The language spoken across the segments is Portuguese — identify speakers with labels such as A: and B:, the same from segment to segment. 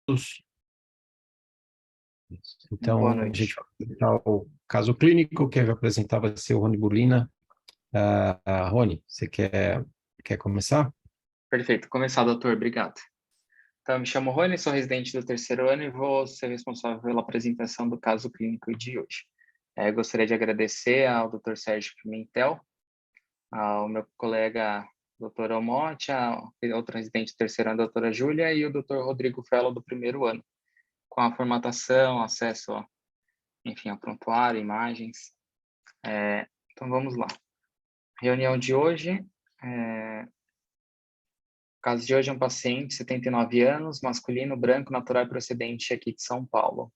A: Boa
B: Então, a gente
A: noite.
B: vai apresentar o caso clínico. Quem vai apresentar vai ser o Rony Bulina. Rony, você quer começar?
A: Perfeito. Começar, doutor. Obrigado. Então, eu me chamo Rony, sou residente do terceiro ano e vou ser responsável pela apresentação do caso clínico de hoje. Gostaria de agradecer ao Dr. Sérgio Pimentel, ao meu colega Dr. Almote, a outra residente do terceiro ano, a doutora Júlia, e o Dr. Rodrigo Fellow do primeiro ano, com a formatação, acesso, enfim, ao prontuário, imagens. Então, vamos lá. Reunião de hoje. O caso de hoje é um paciente, 79 anos, masculino, branco, natural e procedente aqui de São Paulo.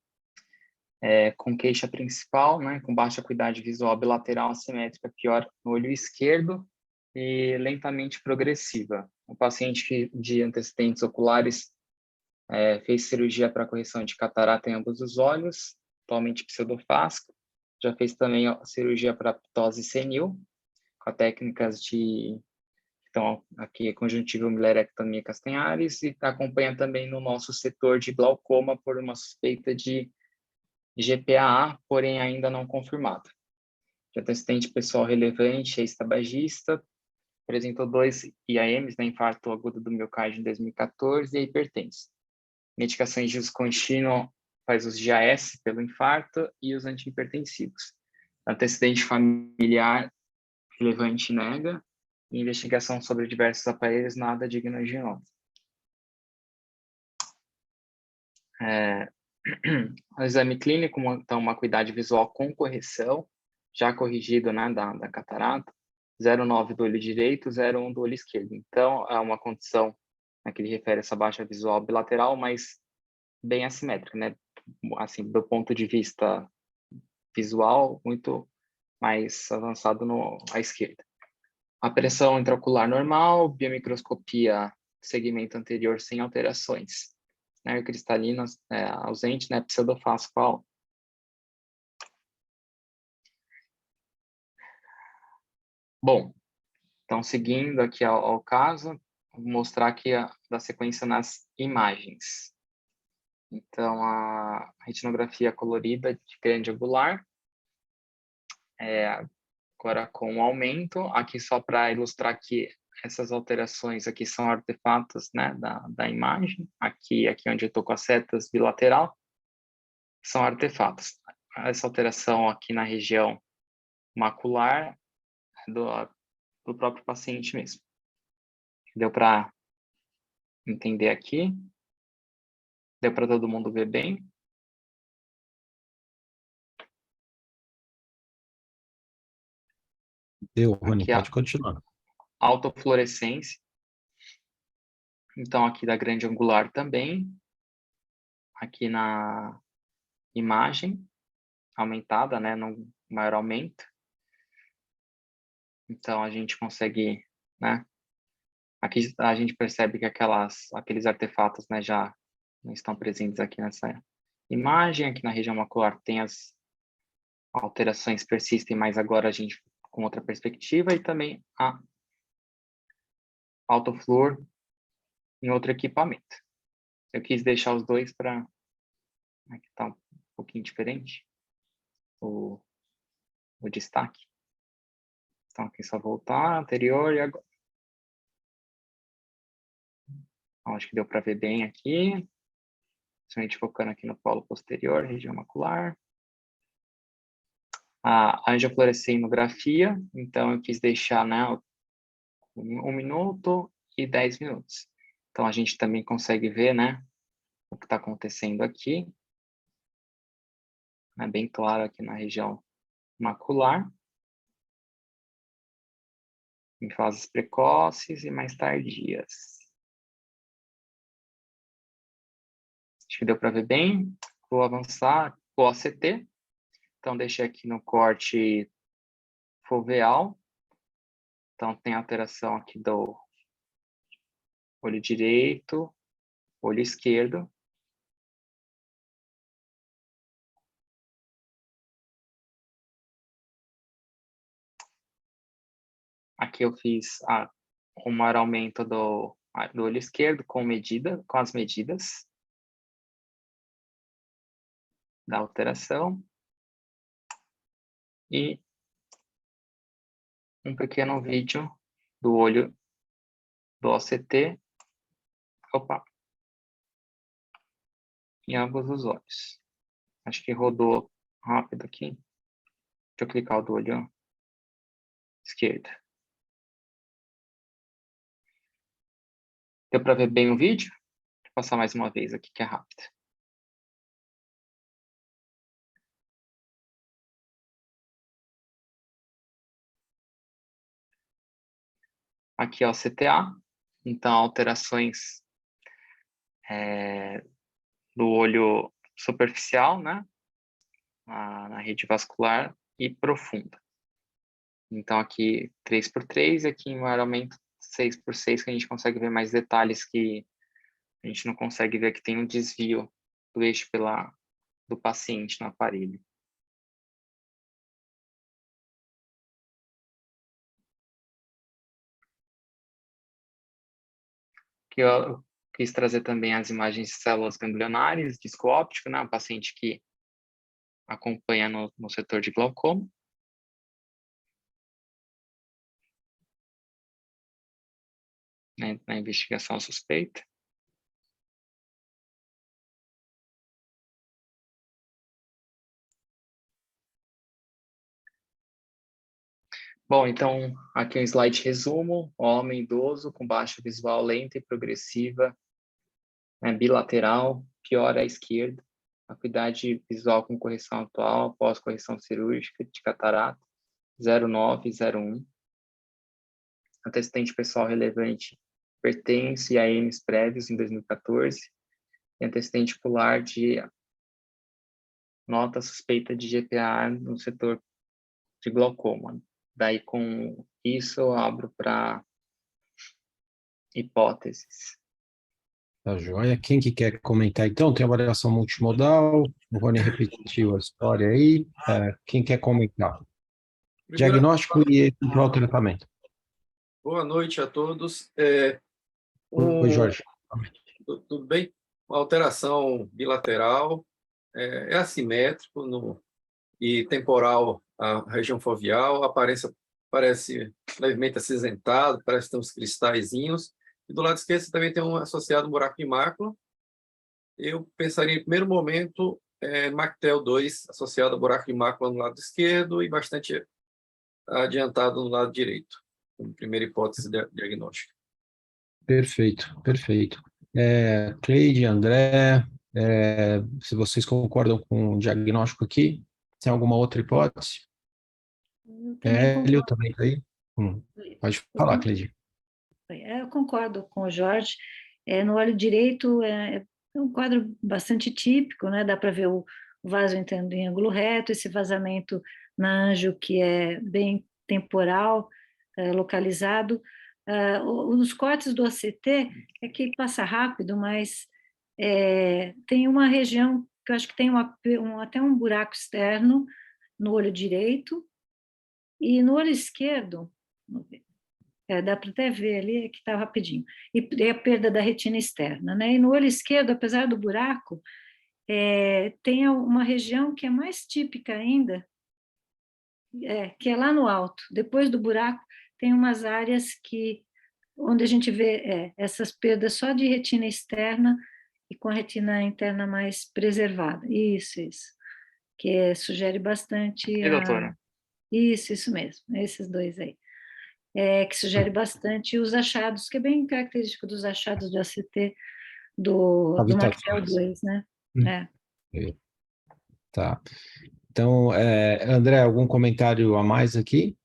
A: Com queixa principal, né, com baixa acuidade visual bilateral assimétrica, pior no olho esquerdo e lentamente progressiva. O paciente de antecedentes oculares fez cirurgia para correção de catarata em ambos os olhos, atualmente pseudofásico. Já fez também a cirurgia para ptose senil, com técnicas de então, aqui conjuntivo milerectomia Castanhares e acompanha também no nosso setor de glaucoma por uma suspeita de GPAA, porém ainda não confirmada. De antecedente pessoal relevante, ex-tabagista, apresentou 2 IAMs, né, infarto agudo do miocárdio em 2014 e hipertenso. Medicações de uso contínuo faz uso de AS pelo infarto e os antihipertensivos. Antecedente familiar relevante nega, e investigação sobre diversos aparelhos, nada digno de nota. O exame clínico, então, uma acuidade visual com correção, já corrigido, né, da catarata, 0,9 do olho direito, 0,1 do olho esquerdo. Então, é uma condição, né, que ele refere a essa baixa visual bilateral, mas bem assimétrica, né? Assim, do ponto de vista visual, muito mais avançado à esquerda. A pressão intraocular normal, biomicroscopia segmento anterior sem alterações. Cristalina ausente, né? Pseudofasco. Bom, então seguindo aqui ao caso, vou mostrar aqui da sequência nas imagens. Então, a retinografia colorida de grande angular, agora com o aumento, aqui só para ilustrar que essas alterações aqui são artefatos, né, da imagem, aqui onde eu estou com as setas bilateral, são artefatos. Essa alteração aqui na região macular do próprio paciente mesmo. Deu para entender aqui? Deu para todo mundo ver bem?
B: Deu, Rony,
A: Aqui a
B: pode continuar.
A: autofluorescência. Então, aqui da grande angular também. Aqui na imagem aumentada, né, no maior aumento. Então, a gente consegue, né, aqui a gente percebe que aqueles artefatos, né, já não estão presentes aqui nessa imagem. Aqui na região macular tem as alterações persistem, mas agora a gente com outra perspectiva, e também a autofluor em outro equipamento. Eu quis deixar os dois para aqui está um pouquinho diferente o destaque. Então, aqui só voltar, anterior e agora. Então, acho que deu para ver bem aqui. Principalmente focando aqui no polo posterior, região macular. A angiofluoresceinografia, então eu quis deixar, né, 1 minuto e 10 minutos. Então, a gente também consegue ver, né, o que está acontecendo aqui. É bem claro aqui na região macular. Em fases precoces e mais tardias. Acho que deu para ver bem. Vou avançar o OCT. Então, deixei aqui no corte foveal. Então, tem alteração aqui do olho direito, olho esquerdo. Aqui eu fiz um maior aumento do olho esquerdo com as medidas. da alteração e um pequeno vídeo do olho do OCT, em ambos os olhos. Acho que rodou rápido aqui. Deixa eu clicar o do olho esquerdo. Deu para ver bem o vídeo? Vou passar mais uma vez aqui, que é rápido. Aqui é o CTA, então alterações do olho superficial, né? Na rede vascular e profunda. Então aqui 3x3 e aqui em maior aumento 6x6, que a gente consegue ver mais detalhes que a gente não consegue ver, que tem um desvio do eixo do paciente no aparelho. Aqui eu quis trazer também as imagens de células ganglionares, disco óptico, né? Um paciente que acompanha no setor de glaucoma. Na investigação suspeita. Bom, então, aqui um slide resumo. Homem idoso com baixa visual lenta e progressiva, bilateral, pior à esquerda. Acuidade visual com correção atual, pós-correção cirúrgica de catarata, 09 e 01. Antecedente pessoal relevante hipertenso e AMs prévios em 2014. E antecedente pular de nota suspeita de GPA no setor de glaucoma. Daí, com isso, eu abro para hipóteses.
B: Tá joia. Quem que quer comentar, então? Tem avaliação multimodal, o Rony repetiu a história aí. Quem quer comentar? Diagnóstico e eventual tratamento.
C: Boa noite a todos.
B: Oi, Jorge.
C: Tudo bem? Uma alteração bilateral, é assimétrico e temporal a região foveal, a aparência parece levemente acinzentado, parece ter uns cristalzinhos. E do lado esquerdo você também tem um associado buraco de mácula. Eu pensaria, em primeiro momento, MACTEL 2 associado a buraco de mácula no lado esquerdo e bastante adiantado no lado direito, como primeira hipótese diagnóstica.
B: Perfeito, perfeito. Cleide, André, se vocês concordam com o diagnóstico aqui, tem alguma outra hipótese? Hélio também está aí? Pode falar, Cleide.
D: Eu concordo com o Jorge. No olho direito é um quadro bastante típico, né? Dá para ver o vaso entrando em ângulo reto, esse vazamento na anjo que é bem temporal, localizado. Os cortes do ACT é que passa rápido, mas tem uma região que eu acho que tem até um buraco externo no olho direito, e no olho esquerdo, vamos ver, dá para até ver ali que está rapidinho, e a perda da retina externa, né? E no olho esquerdo, apesar do buraco, tem uma região que é mais típica ainda, que é lá no alto, depois do buraco, tem umas áreas onde a gente vê essas perdas só de retina externa e com a retina interna mais preservada. Isso. Que sugere bastante...
A: E doutora?
D: Isso mesmo, esses dois aí. Que sugere bastante os achados, que é bem característico dos achados do ACT do MACTEL 2, né?
B: Tá. Então, André, algum comentário a mais aqui?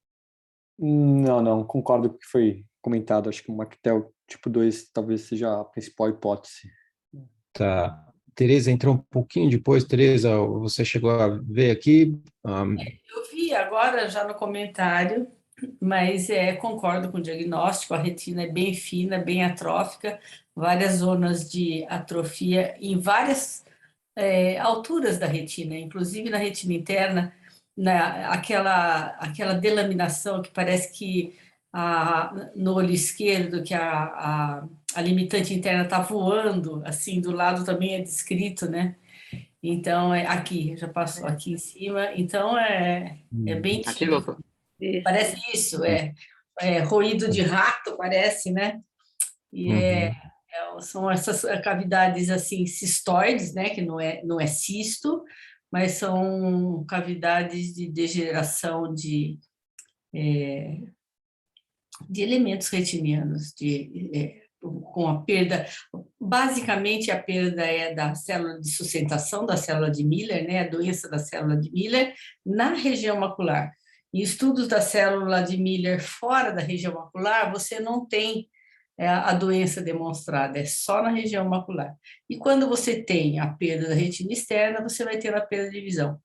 E: Não, concordo com o que foi comentado. Acho que o MACTEL tipo 2 talvez seja a principal hipótese.
B: Tá. Tereza entrou um pouquinho depois. Tereza, você chegou a ver aqui?
F: Eu vi agora já no comentário, mas concordo com o diagnóstico. A retina é bem fina, bem atrófica, várias zonas de atrofia em várias alturas da retina, inclusive na retina interna, aquela delaminação que parece que no olho esquerdo, que a limitante interna está voando, assim, do lado também é descrito, né? Então, aqui, já passou aqui em cima. Então, é bem
A: Aqui,
F: típico.
A: doutor.
D: Isso.
F: Parece isso, roído de rato, parece, né? E são essas cavidades assim cistoides, né? Que não é cisto, mas são cavidades de degeneração de elementos retinianos, com a perda. Basicamente, a perda é da célula de sustentação, da célula de Miller, né? A doença da célula de Miller na região macular. Em estudos da célula de Miller fora da região macular, você não tem a doença demonstrada, é só na região macular. E quando você tem a perda da retina externa, você vai ter a perda de visão.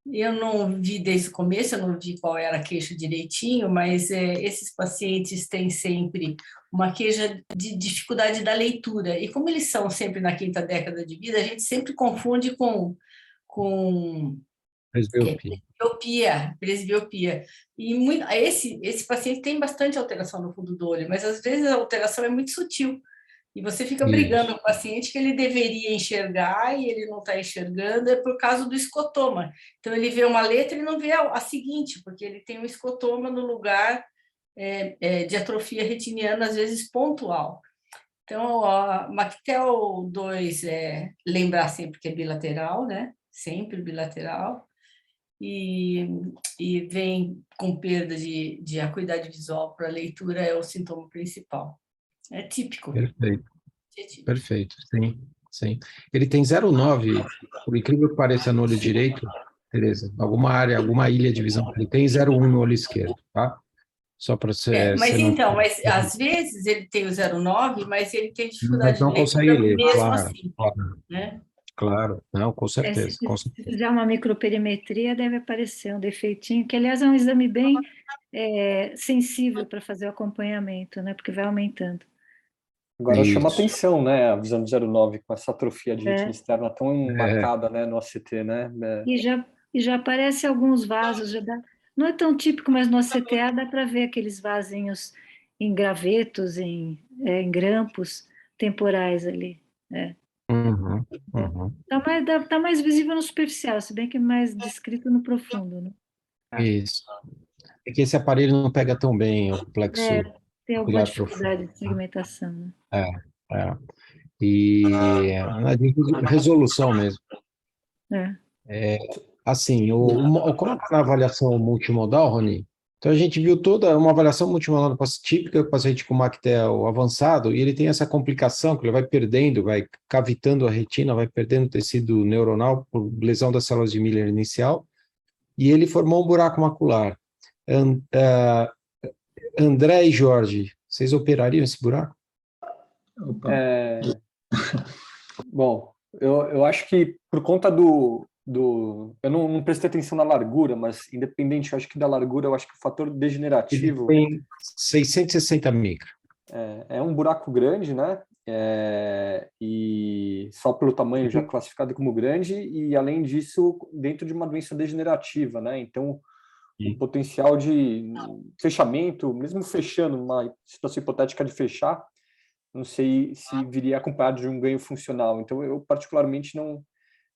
F: Eu não vi desde o começo, eu não vi qual era a queixa direitinho, mas esses pacientes têm sempre uma queixa de dificuldade da leitura. E como eles são sempre na quinta década de vida, a gente sempre confunde com presbiopia. E esse paciente tem bastante alteração no fundo do olho, mas às vezes a alteração é muito sutil. E você fica brigando com o paciente que ele deveria enxergar e ele não está enxergando, é por causa do escotoma. Então, ele vê uma letra e não vê a seguinte, porque ele tem um escotoma no lugar de atrofia retiniana, às vezes pontual. Então, a MACTEL 2 lembrar sempre que é bilateral, né? Sempre bilateral. E vem com perda de acuidade visual para a leitura, é o sintoma principal. É típico.
B: Perfeito, sim, sim. Ele tem 0,9, por incrível que pareça, no olho direito, Tereza, alguma ilha de visão que ele tem, 0,1 no olho esquerdo, tá? Só para você...
F: mas às vezes ele tem o 0,9, mas ele tem
B: Mas
F: dificuldade
B: não
F: de
B: consegue
F: leitura
B: ler,
F: mesmo
B: claro,
F: assim,
B: claro,
F: né?
B: claro, não, com certeza, com
D: Se
B: certeza.
D: fizer uma microperimetria, deve aparecer um defeitinho, que aliás é um exame bem sensível para fazer o acompanhamento, né? Porque vai aumentando.
E: Agora chama
B: Isso.
E: atenção, né, a visão de 0,9 com essa atrofia de retina externa tão
B: É.
E: marcada, né, no ACT, né?
D: E já aparece alguns vasos, não é tão típico, mas no ACTA dá para ver aqueles vasinhos em gravetos, em grampos temporais ali.
B: Uhum.
D: Tá mais visível no superficial, se bem que é mais descrito no profundo, né?
B: Isso. É que esse aparelho não pega tão bem o plexo
D: Tem alguma
B: ocular profundo.
D: dificuldade de segmentação, né?
B: É. E na resolução mesmo. Assim, como está na avaliação multimodal, Rony? Então a gente viu toda uma avaliação multimodal típica do paciente com MACTEL avançado, e ele tem essa complicação que ele vai perdendo, vai cavitando a retina, vai perdendo tecido neuronal por lesão das células de Miller inicial, e ele formou um buraco macular. André e Jorge, vocês operariam esse buraco?
E: Bom, eu acho que por conta eu não prestei atenção na largura, mas independente, eu acho que da largura, eu acho que o fator degenerativo...
B: Ele tem 660 micra.
E: É um buraco grande, né? E só pelo tamanho já classificado como grande, e além disso, dentro de uma doença degenerativa, né? Então, o potencial de fechamento, mesmo fechando, uma situação hipotética de fechar, não sei se viria acompanhado de um ganho funcional. Então, eu particularmente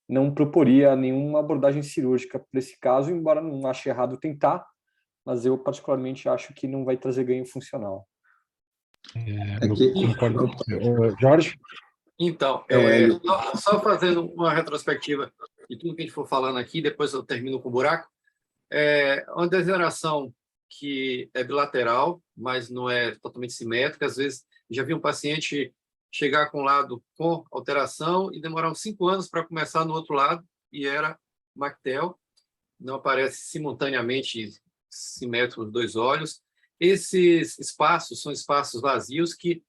E: não proporia nenhuma abordagem cirúrgica para esse caso, embora não ache errado tentar, mas eu particularmente acho que não vai trazer ganho funcional.
B: Concordo. Jorge?
C: Então, só fazendo uma retrospectiva de tudo que a gente for falando aqui, depois eu termino com o buraco. Uma degeneração que é bilateral, mas não é totalmente simétrica. Às vezes, já vi um paciente chegar com um lado com alteração e demorar uns 5 anos para começar no outro lado, e era MACTEL. Não aparece simultaneamente simétrico os dois olhos. Esses espaços são espaços vazios que,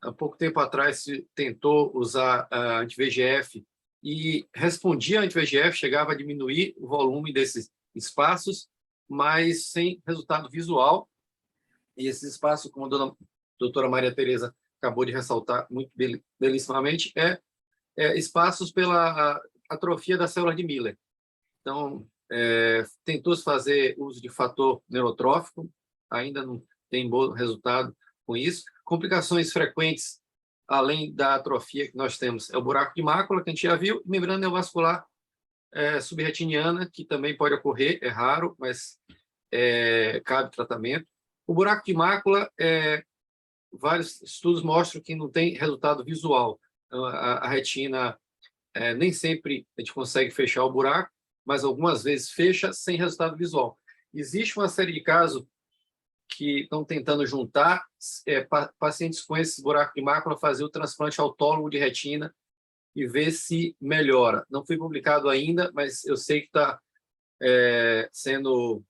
C: há pouco tempo atrás, se tentou usar a anti-VEGF e respondia a anti-VEGF, chegava a diminuir o volume desses espaços, mas sem resultado visual. E esses espaços, como a doutora Maria Tereza acabou de ressaltar muito belíssimamente, espaços pela atrofia da célula de Miller. Então, tentou-se fazer uso de fator neurotrófico, ainda não tem bom resultado com isso. Complicações frequentes além da atrofia que nós temos, é o buraco de mácula, que a gente já viu, e membrana neovascular subretiniana, que também pode ocorrer, é raro, mas cabe tratamento. O buraco de mácula, vários estudos mostram que não tem resultado visual. Então, a retina, nem sempre a gente consegue fechar o buraco, mas algumas vezes fecha sem resultado visual. Existe uma série de casos que estão tentando juntar pacientes com esse buraco de mácula, fazer o transplante autólogo de retina e ver se melhora. Não foi publicado ainda, mas eu sei que está sendo...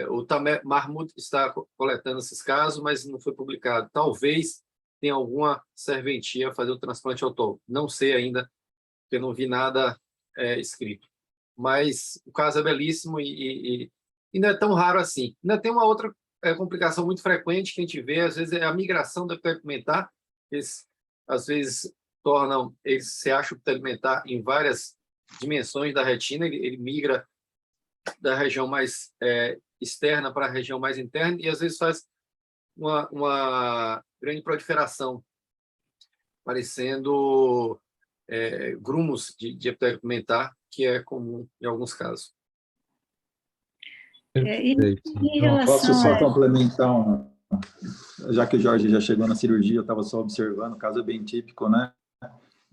C: o Tamer Mahmoud está coletando esses casos, mas não foi publicado. Talvez tenha alguma serventia a fazer o transplante autólogo. Não sei ainda, porque não vi nada escrito. Mas o caso é belíssimo e não é tão raro assim. Ainda tem uma outra complicação muito frequente que a gente vê, às vezes, é a migração do epitélio pigmentar. Eles, às vezes, se acha o epitélio pigmentar em várias dimensões da retina, ele migra da região mais externa para a região mais interna e, às vezes, faz uma grande proliferação, parecendo grumos de epitélio pigmentar, que é comum em alguns casos.
D: Em relação
G: Posso só complementar já que o Jorge já chegou na cirurgia, eu estava só observando, o caso é bem típico, né?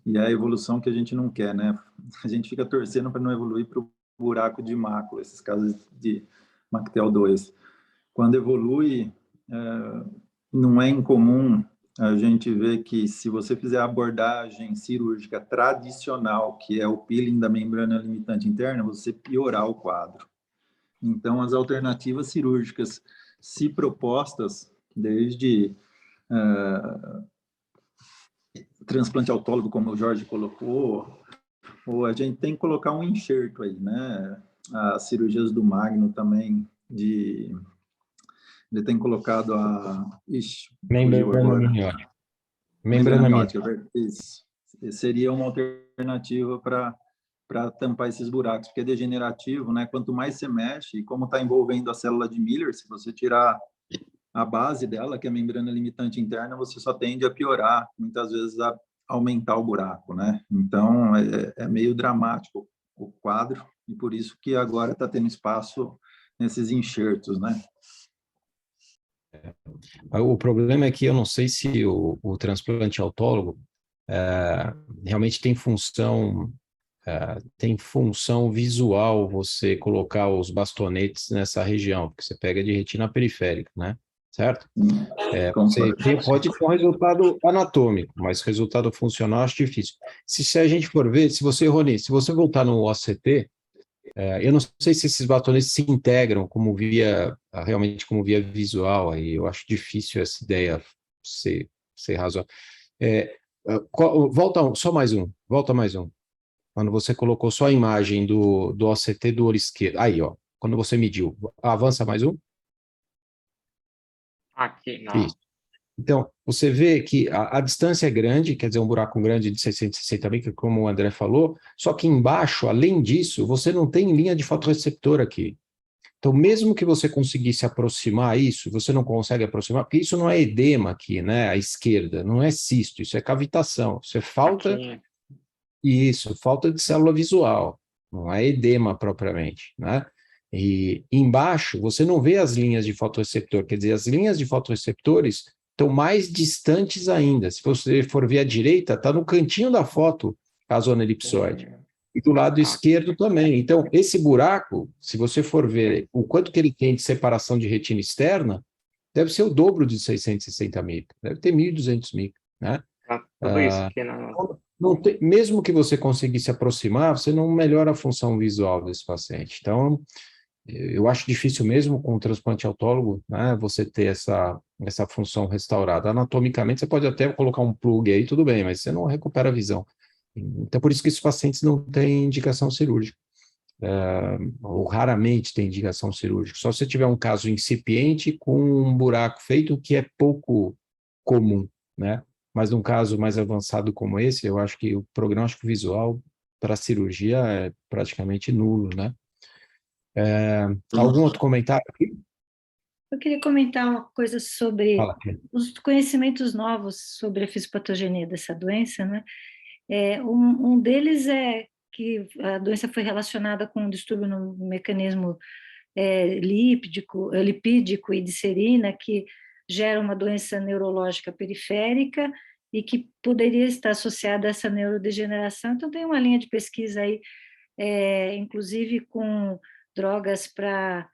G: E é a evolução que a gente não quer, né? A gente fica torcendo para não evoluir para o buraco de mácula, esses casos de MACTEL-2. Quando evolui, não é incomum a gente ver que se você fizer a abordagem cirúrgica tradicional, que é o peeling da membrana limitante interna, você piorar o quadro. Então, as alternativas cirúrgicas, se propostas, desde transplante autólogo, como o Jorge colocou, ou a gente tem que colocar um enxerto aí, né? As cirurgias do Magno também, ele tem colocado
B: Membrana amniótica. Membrana amniótica.
G: Isso. Seria uma alternativa para tampar esses buracos, porque é degenerativo, né? Quanto mais você mexe, e como está envolvendo a célula de Miller, se você tirar a base dela, que é a membrana limitante interna, você só tende a piorar, muitas vezes a aumentar o buraco, né? Então, é meio dramático o quadro, e por isso que agora está tendo espaço nesses enxertos, né?
B: O problema é que eu não sei se o transplante autólogo realmente tem função visual você colocar os bastonetes nessa região, porque você pega de retina periférica, né? Certo? Você pode ter um resultado anatômico, mas resultado funcional acho difícil. Se a gente for ver, Rony, se você voltar no OCT, eu não sei se esses bastonetes se integram realmente como via visual, aí eu acho difícil essa ideia ser razoável. Volta mais um. Quando você colocou só a imagem do OCT do olho esquerdo, aí, ó, quando você mediu, avança mais um.
A: Aqui, não.
B: Isso. Então, você vê que a distância é grande, quer dizer, um buraco grande de 660 micras, como o André falou, só que embaixo, além disso, você não tem linha de fotorreceptor aqui. Então, mesmo que você conseguisse aproximar isso, você não consegue aproximar, porque isso não é edema aqui, né, à esquerda, não é cisto, isso é cavitação, isso é falta... Isso, falta de célula visual, não é edema propriamente, né? E embaixo você não vê as linhas de fotorreceptor, quer dizer, as linhas de fotorreceptores estão mais distantes ainda. Se você for ver à direita, está no cantinho da foto a zona elipsoide. E do lado esquerdo também. Então, esse buraco, se você for ver o quanto que ele tem de separação de retina externa, deve ser o dobro de 660 micras, deve ter 1.200 micras, né?
A: Tudo isso aqui
B: Mesmo que você conseguisse aproximar, você não melhora a função visual desse paciente. Então, eu acho difícil mesmo com o transplante autólogo, né, você ter essa função restaurada. Anatomicamente, você pode até colocar um plug aí, tudo bem, mas você não recupera a visão. Então, por isso que esses pacientes não têm indicação cirúrgica. Ou raramente tem indicação cirúrgica. Só se você tiver um caso incipiente com um buraco feito, que é pouco comum, né? Mas num caso mais avançado como esse, eu acho que o prognóstico visual para a cirurgia é praticamente nulo, né? Algum outro comentário aqui?
D: Eu queria comentar uma coisa sobre
B: Fala, Cleide.
D: os conhecimentos novos sobre a fisiopatogenia dessa doença, né? Um deles é que a doença foi relacionada com um distúrbio no mecanismo lipídico e de serina, que gera uma doença neurológica periférica e que poderia estar associada a essa neurodegeneração. Então, tem uma linha de pesquisa aí, inclusive com drogas para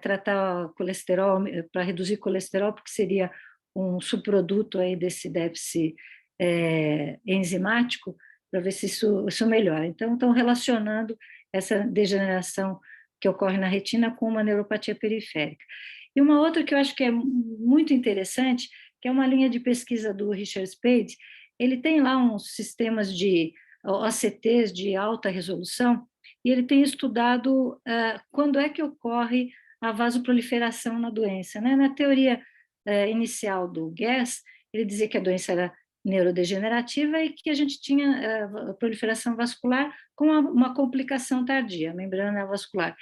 D: tratar colesterol, para reduzir colesterol, porque seria um subproduto aí desse déficit enzimático, para ver se isso melhora. Então, estão relacionando essa degeneração que ocorre na retina com uma neuropatia periférica. E uma outra que eu acho que é muito interessante, que é uma linha de pesquisa do Richard Spade. Ele tem lá uns sistemas de OCTs de alta resolução, e ele tem estudado quando é que ocorre a vasoproliferação na doença, né? Na teoria inicial do Guess, ele dizia que a doença era neurodegenerativa e que a gente tinha a proliferação vascular com uma complicação tardia, a membrana vascular.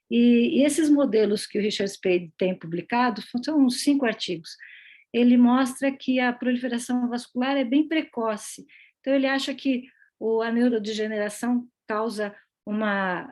D: E esses modelos que o Richard Spade tem publicado, são uns 5 artigos, ele mostra que a proliferação vascular é bem precoce. Então, ele acha que a neurodegeneração causa uma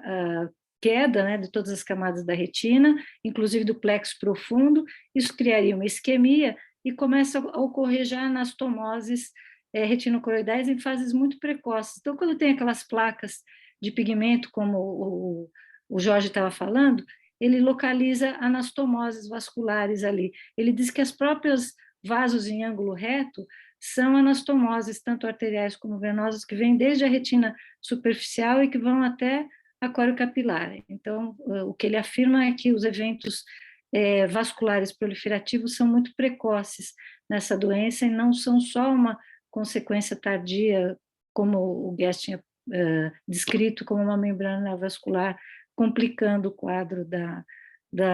D: queda, né, de todas as camadas da retina, inclusive do plexo profundo. Isso criaria uma isquemia e começa a ocorrer já anastomoses retinocoroidais em fases muito precoces. Então, quando tem aquelas placas de pigmento, como o Jorge estava falando, ele localiza anastomoses vasculares ali. Ele diz que as próprias vasos em ângulo reto são anastomoses, tanto arteriais como venosas, que vêm desde a retina superficial e que vão até a córeo capilar. Então, o que ele afirma é que os eventos vasculares proliferativos são muito precoces nessa doença e não são só uma consequência tardia, como o Guest tinha descrito, como uma membrana vascular complicando o quadro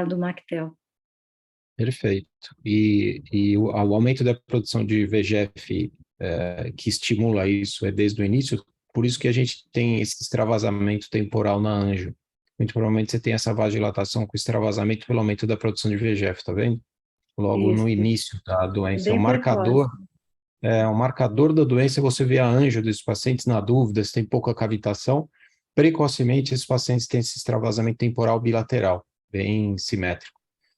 D: do Mactel.
B: Perfeito. E o aumento da produção de VEGF que estimula isso desde o início, por isso que a gente tem esse extravasamento temporal na anjo. Muito provavelmente você tem essa vasodilatação com extravasamento pelo aumento da produção de VEGF, tá vendo? Logo
D: Isso.
B: no início da doença.
D: Bem precoce.
B: O marcador da doença, você vê a anjo desses pacientes na dúvida, se tem pouca cavitação. Precocemente, esses pacientes têm esse extravasamento temporal bilateral, bem simétrico.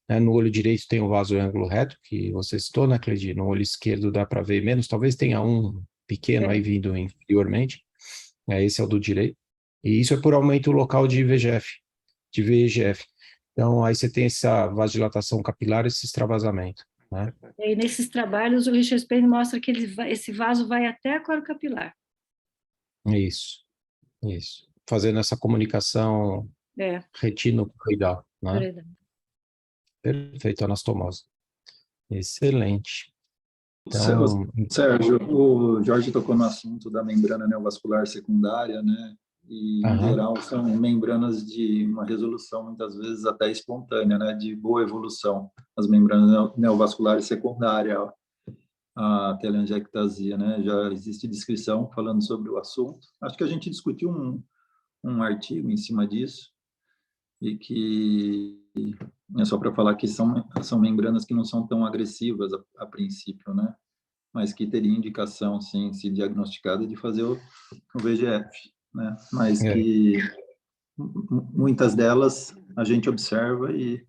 B: No olho direito tem o vaso em ângulo reto, que você citou, né, Cleide? No olho esquerdo dá para ver menos, talvez tenha um pequeno aí vindo inferiormente. Esse é o do direito. E isso é por aumento local de VEGF. Então, aí você tem essa vasodilatação capilar, esse extravasamento, né?
D: E nesses trabalhos, o Richard Spade mostra que esse vaso vai até a coro capilar.
B: Isso. Fazendo essa comunicação retinocoidal, né?
D: Verdade.
B: Perfeito, anastomose. Excelente. Então,
G: Sérgio, o Jorge tocou no assunto da membrana neovascular secundária, né? E, em geral, são membranas de uma resolução, muitas vezes até espontânea, né? De boa evolução. As membranas neovasculares secundárias, a telangiectasia, né? Já existe descrição falando sobre o assunto. Acho que a gente discutiu um artigo em cima disso, e que é só para falar que são membranas que não são tão agressivas a princípio, né? Mas que teria indicação, sim, se diagnosticada, de fazer o VEGF, né? Mas que muitas delas a gente observa e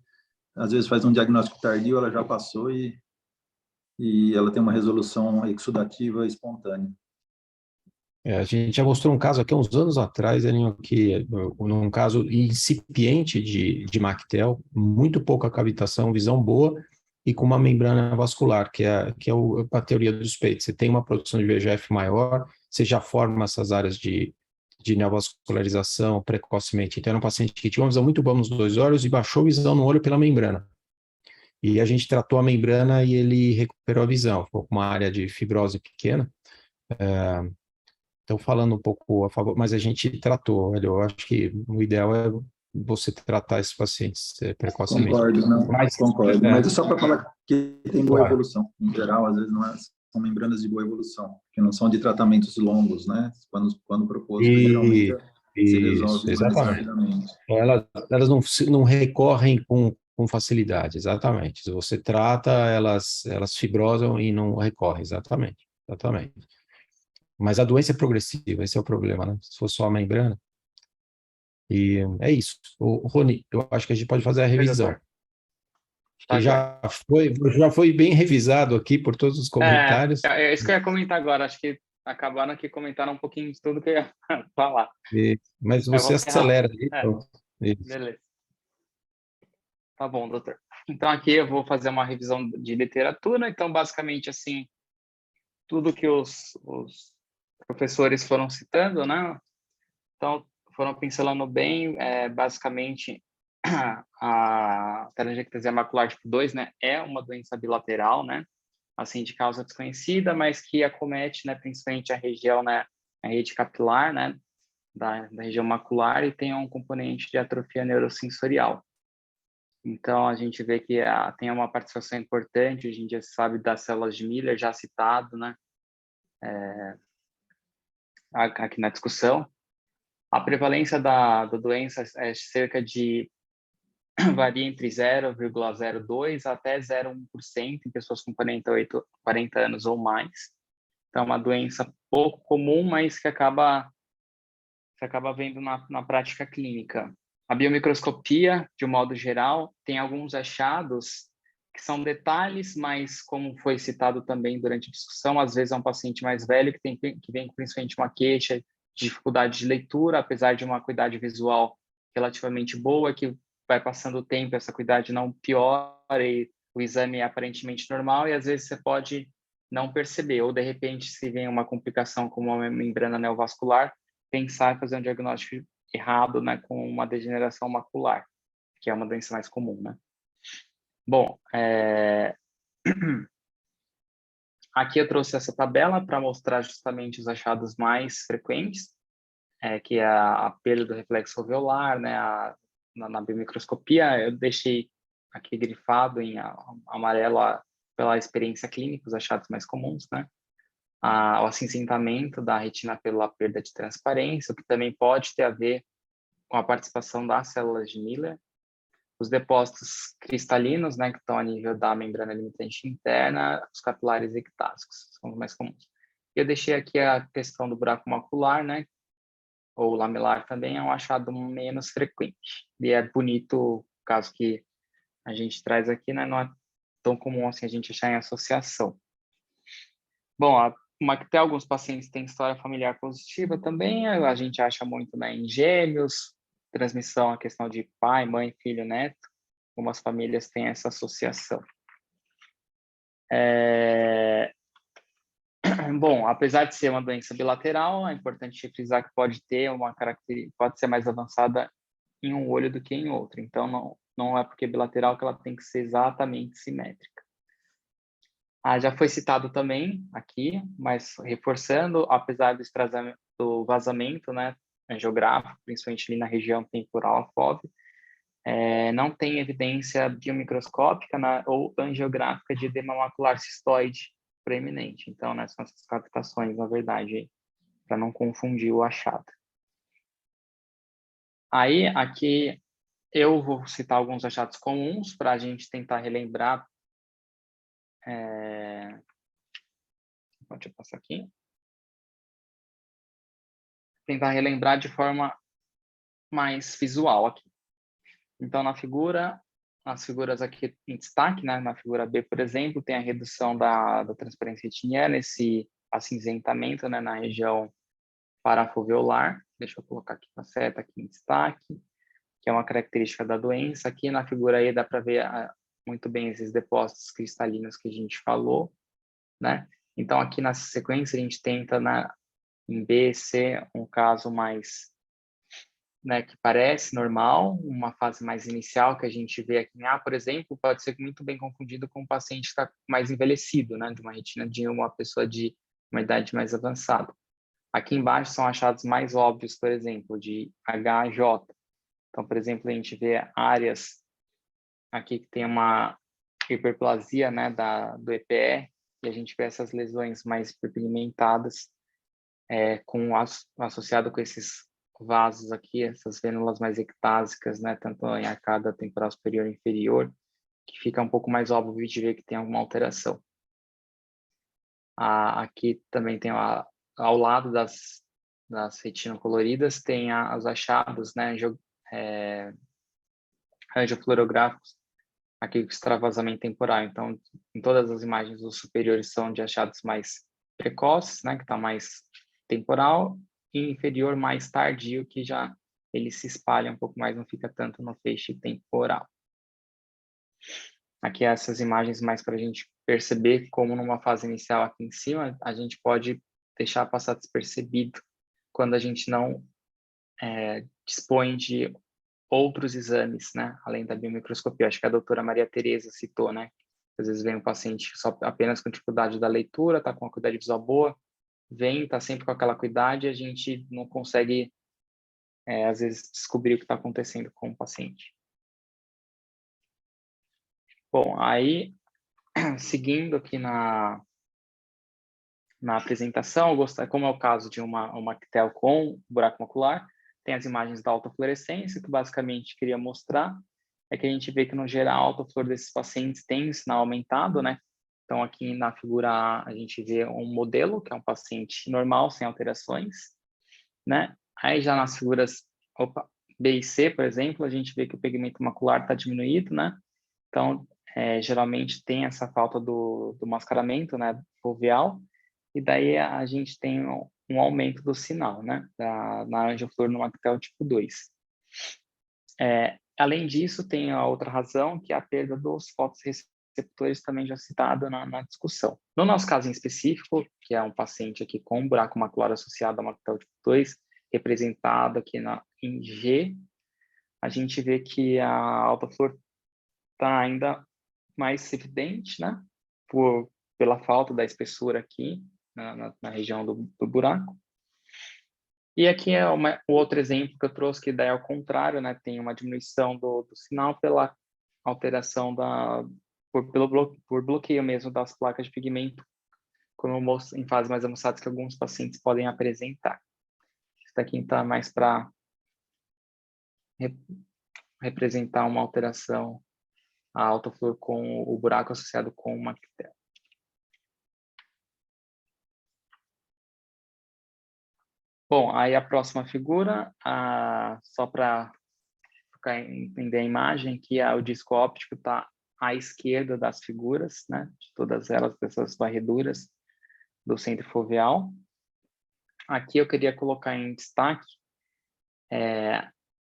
G: às vezes faz um diagnóstico tardio, ela já passou e ela tem uma resolução exudativa espontânea.
B: A gente já mostrou um caso aqui há uns anos atrás, num caso incipiente de Mactel, muito pouca cavitação, visão boa, e com uma membrana vascular, que é a teoria dos peitos. Você tem uma produção de VEGF maior, você já forma essas áreas de neovascularização precocemente. Então, era um paciente que tinha uma visão muito boa nos 2 olhos e baixou a visão no olho pela membrana. E a gente tratou a membrana e ele recuperou a visão, ficou com uma área de fibrose pequena. Então, falando um pouco a favor, mas a gente tratou, eu acho que o ideal é você tratar esses pacientes precocemente.
G: Concordo. Mas é só para falar que tem boa evolução. Em geral, às vezes, são membranas de boa evolução, que não são de tratamentos longos, né? Quando proposto, geralmente se resolve mais rapidamente.
B: Elas não recorrem com com facilidade, exatamente. Se você trata, elas fibrosam e não recorrem, exatamente, exatamente. Mas a doença é progressiva, esse é o problema, né? Se for só a membrana. E é isso. Rony, eu acho que a gente pode fazer a revisão.
A: doutor.
B: Acho
A: Tá
B: que
A: joia.
B: já foi bem revisado aqui por todos os comentários.
A: É isso que eu ia comentar agora. Acho que acabaram aqui comentaram um pouquinho de tudo que eu ia falar.
B: Mas
A: Eu
B: você
A: vou ser rápido.
B: acelera aí, pronto. Isso.
A: Beleza. Tá bom, doutor. Então, aqui eu vou fazer uma revisão de literatura. Então, basicamente, assim, tudo que os professores foram citando, né? Então, foram pincelando bem, basicamente, a telangiectasia macular tipo 2, né, é uma doença bilateral, né, assim, de causa desconhecida, mas que acomete, né, principalmente a região, né, a rede capilar, né, da região macular e tem um componente de atrofia neurosensorial. Então, a gente vê que tem uma participação importante, a gente já sabe das células de Miller, já citado, né, aqui na discussão. A prevalência da doença é cerca de varia entre 0,02 até 0,1% em pessoas com 40 anos ou mais. Então, é uma doença pouco comum, mas que acaba vendo na prática clínica. A biomicroscopia, de um modo geral, tem alguns achados que são detalhes, mas como foi citado também durante a discussão, às vezes é um paciente mais velho que vem com principalmente uma queixa de dificuldade de leitura, apesar de uma acuidade visual relativamente boa, que vai passando o tempo, essa acuidade não piora e o exame é aparentemente normal e às vezes você pode não perceber, ou de repente se vem uma complicação como uma membrana neovascular, pensar em fazer um diagnóstico errado, né, com uma degeneração macular, que é uma doença mais comum, né? Bom, aqui eu trouxe essa tabela para mostrar justamente os achados mais frequentes, que é a perda do reflexo alveolar, né, na biomicroscopia, eu deixei aqui grifado em amarelo pela experiência clínica, os achados mais comuns, né? O acinzentamento da retina pela perda de transparência, o que também pode ter a ver com a participação das células de Miller, os depósitos cristalinos, né, que estão a nível da membrana limitante interna, os capilares ectásicos, são os mais comuns. Eu deixei aqui a questão do buraco macular, né, ou lamelar também, é um achado menos frequente. E é bonito o caso que a gente traz aqui, né, não é tão comum assim a gente achar em associação. Bom, até alguns pacientes têm história familiar positiva também, a gente acha muito, né, em gêmeos, transmissão, a questão de pai, mãe, filho, neto, algumas famílias têm essa associação. Bom, apesar de ser uma doença bilateral, é importante frisar que pode ter uma característica, pode ser mais avançada em um olho do que em outro. Então, não é porque é bilateral que ela tem que ser exatamente simétrica. Já foi citado também aqui, mas reforçando, apesar do vazamento, né, angiográfico, principalmente ali na região temporal FOV, não tem evidência biomicroscópica ou angiográfica de edema macular cistoide preeminente. Então, né, são essas captações, na verdade, para não confundir o achado. Aí, aqui, eu vou citar alguns achados comuns para a gente tentar relembrar. Deixa eu passar aqui. Tentar relembrar de forma mais visual aqui. Então, nas figuras aqui em destaque, né, na figura B, por exemplo, tem a redução da transparência retiniana, esse acinzentamento, né, na região parafoveolar. Deixa eu colocar aqui a seta aqui em destaque, que é uma característica da doença. Aqui na figura E dá para ver muito bem esses depósitos cristalinos que a gente falou, né? Então, aqui na sequência, a gente tenta, em B, C, um caso mais, né, que parece normal, uma fase mais inicial que a gente vê aqui em A, por exemplo, pode ser muito bem confundido com um paciente que está mais envelhecido, né, de uma retina de uma pessoa de uma idade mais avançada. Aqui embaixo são achados mais óbvios, por exemplo, de HJ. Então, por exemplo, a gente vê áreas aqui que tem uma hiperplasia, né, do EPE, e a gente vê essas lesões mais hiperpigmentadas associado com esses vasos aqui, essas vênulas mais ectásicas, né, tanto em arcada temporal superior e inferior, que fica um pouco mais óbvio de ver que tem alguma alteração. Aqui também tem ao lado das retinocoloridas, tem os achados, né, angiofluorográficos, aqui com extravasamento temporal. Então, em todas as imagens, os superiores são de achados mais precoces, né, que está mais temporal, e inferior mais tardio, que já ele se espalha um pouco mais, não fica tanto no feixe temporal. Aqui essas imagens mais para a gente perceber como numa fase inicial aqui em cima, a gente pode deixar passar despercebido quando a gente não dispõe de outros exames, né, além da biomicroscopia. Acho que a doutora Maria Tereza citou, né, às vezes vem um paciente só apenas com dificuldade da leitura, está com uma acuidade visual boa, está sempre com aquela acuidade, a gente não consegue, às vezes, descobrir o que está acontecendo com o paciente. Bom, aí, seguindo aqui na apresentação, como é o caso de uma CTEL com buraco macular, tem as imagens da autofluorescência, que basicamente queria mostrar é que a gente vê que, no geral, a autofluor desses pacientes tem um sinal aumentado, né? Então, aqui na figura A, a gente vê um modelo, que é um paciente normal, sem alterações, né? Aí, já nas figuras B e C, por exemplo, a gente vê que o pigmento macular está diminuído, né? Então, geralmente tem essa falta do mascaramento, né, foveal, e daí a gente tem um aumento do sinal, né, na angioflor no MACTEL tipo 2. Além disso, tem a outra razão, que é a perda dos fotorreceptores, também já citada na discussão. No nosso caso em específico, que é um paciente aqui com buraco macular associado ao MACTEL tipo 2, representado aqui em G, a gente vê que a autoflor está ainda mais evidente, né, pela falta da espessura aqui na região do buraco. E aqui é o outro exemplo que eu trouxe, que daí é ao contrário, né, tem uma diminuição do sinal pela alteração por bloqueio mesmo das placas de pigmento, como eu mostro em fases mais avançadas que alguns pacientes podem apresentar. Isso daqui está mais para representar uma alteração, a autoflor com o buraco associado com uma CTEL. Bom, aí a próxima figura, só para entender a imagem, que o disco óptico está à esquerda das figuras, né, de todas elas, dessas varreduras do centro foveal. Aqui eu queria colocar em destaque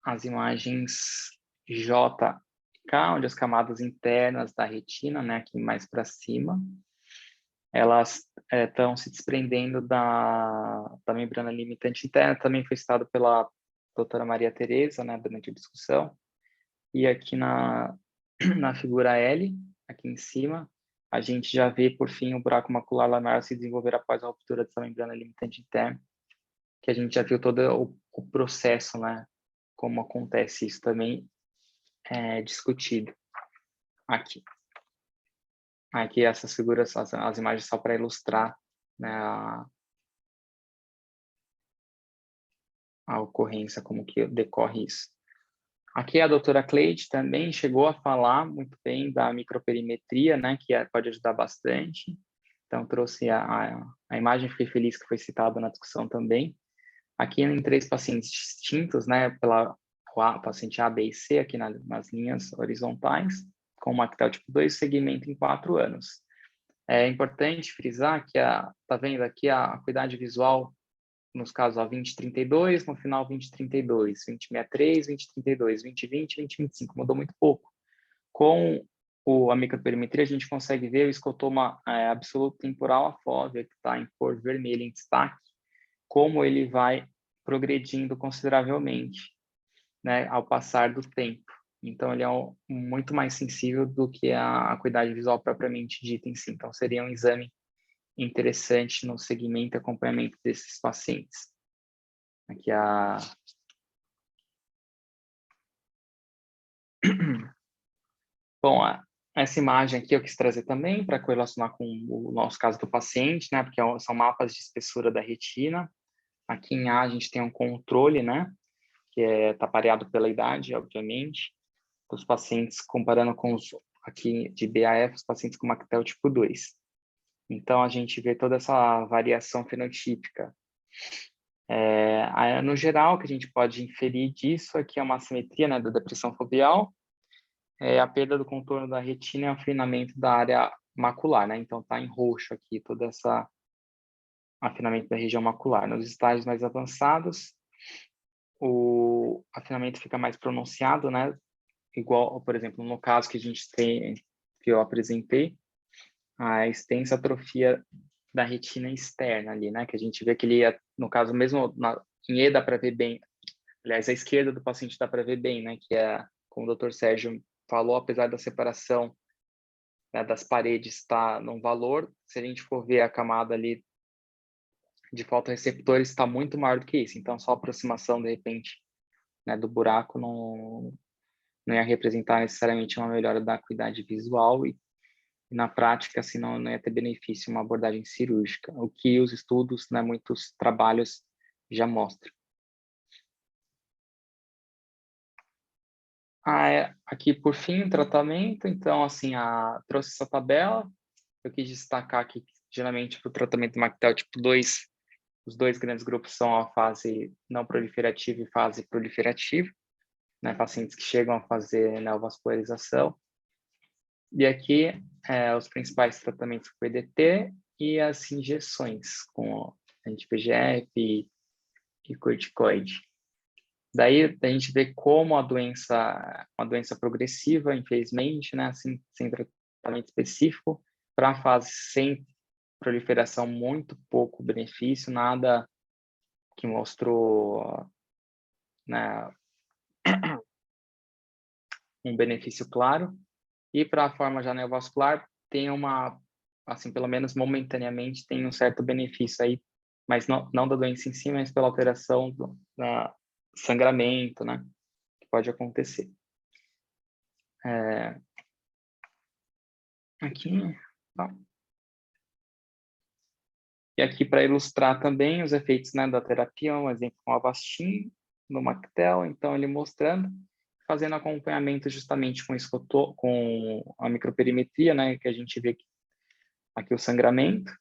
A: as imagens J e K, onde as camadas internas da retina, né, aqui mais para cima, elas estão se desprendendo da membrana limitante interna. Também foi citado pela doutora Maria Tereza, né, durante a discussão. E aqui na figura L, aqui em cima, a gente já vê, por fim, o buraco macular lanar se desenvolver após a ruptura dessa membrana limitante interna, que a gente já viu todo o processo, né, como acontece. Isso também é discutido aqui. Aqui essas figuras, as imagens só para ilustrar, né, a ocorrência, como que decorre isso. Aqui a doutora Cleide também chegou a falar muito bem da microperimetria, né, que pode ajudar bastante. Então, trouxe a imagem, fiquei feliz que foi citada na discussão também. Aqui em 3 pacientes distintos, né, pela paciente A, B e C, aqui nas linhas horizontais, com MACTEL tipo 2, segmento em 4 anos. É importante frisar que tá vendo aqui a acuidade visual, nos casos 20/32, no final 20/32, 20/63, 20/32, 20/20, 20/25, mudou muito pouco. Com a microperimetria, a gente consegue ver o escotoma absoluto temporal afóvea, que está em cor vermelha em destaque, como ele vai progredindo consideravelmente, né, ao passar do tempo. Então, ele é muito mais sensível do que a acuidade visual propriamente dita em si. Então, seria um exame interessante no segmento e acompanhamento desses pacientes. Aqui Bom, essa imagem aqui eu quis trazer também para correlacionar com o nosso caso do paciente, né, porque são mapas de espessura da retina. Aqui em A a gente tem um controle, né, que está pareado pela idade, obviamente, os pacientes, comparando com os aqui de BAF, os pacientes com Mactel tipo 2. Então, a gente vê toda essa variação fenotípica. No geral, o que a gente pode inferir disso é que é uma assimetria, né, da depressão foveal, a perda do contorno da retina e o afinamento da área macular, né? Então, está em roxo aqui todo esse afinamento da região macular. Nos estágios mais avançados, o afinamento fica mais pronunciado, né? Igual, por exemplo, no caso que a gente tem, que eu apresentei, a extensa atrofia da retina externa ali, né? Que a gente vê que ele, no caso mesmo, em E dá para ver bem, aliás, à esquerda do paciente dá para ver bem, né? Que é, como o Dr. Sérgio falou, apesar da separação, né, das paredes estar num valor, se a gente for ver a camada ali de fotorreceptores, está muito maior do que isso. Então, só a aproximação, de repente, né, do buraco não ia representar necessariamente uma melhora da acuidade visual e na prática, assim, não ia ter benefício uma abordagem cirúrgica, o que os estudos, né, muitos trabalhos já mostram. Aqui, por fim, o tratamento. Então, assim, trouxe essa tabela. Eu quis destacar aqui que, geralmente, para o tratamento Mactel tipo 2, os dois grandes grupos são a fase não proliferativa e fase proliferativa, né, pacientes que chegam a fazer neovascularização. E aqui, os principais tratamentos com PDT e as injeções com anti-VEGF e corticoide. Daí a gente vê como uma doença progressiva, infelizmente, né, assim, sem tratamento específico, para a fase sem proliferação, muito pouco benefício, nada que mostrou, né, um benefício claro. E para a forma já neovascular, tem assim, pelo menos momentaneamente, tem um certo benefício aí, mas não da doença em si, mas pela alteração do sangramento, né, que pode acontecer. Aqui, tá. E aqui para ilustrar também os efeitos, né, da terapia, um exemplo com o Avastin, no Mactel, então ele mostrando, fazendo acompanhamento justamente com a microperimetria, né, que a gente vê aqui o sangramento,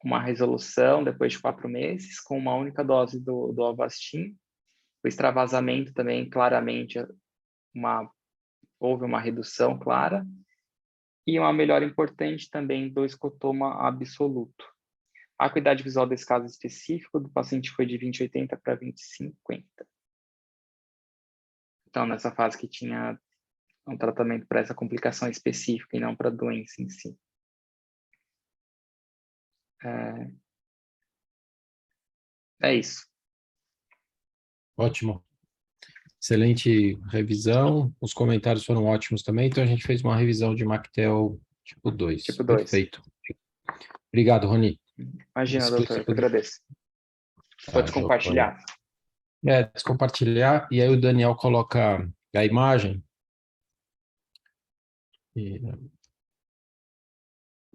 A: uma resolução depois de 4 meses, com uma única dose do Avastin, o extravasamento também, claramente, houve uma redução clara, e uma melhora importante também do escotoma absoluto. A acuidade visual desse caso específico do paciente foi de 20/80 para 20/50. Então, nessa fase que tinha um tratamento para essa complicação específica e não para a doença em si. É isso.
B: Ótimo. Excelente revisão. Os comentários foram ótimos também. Então, a gente fez uma revisão de Mactel tipo 2.
A: Tipo 2.
B: Perfeito. Obrigado, Rony.
A: Imagina, doutor, eu que agradeço. Pode compartilhar.
B: Descompartilhar. E aí o Daniel coloca a imagem.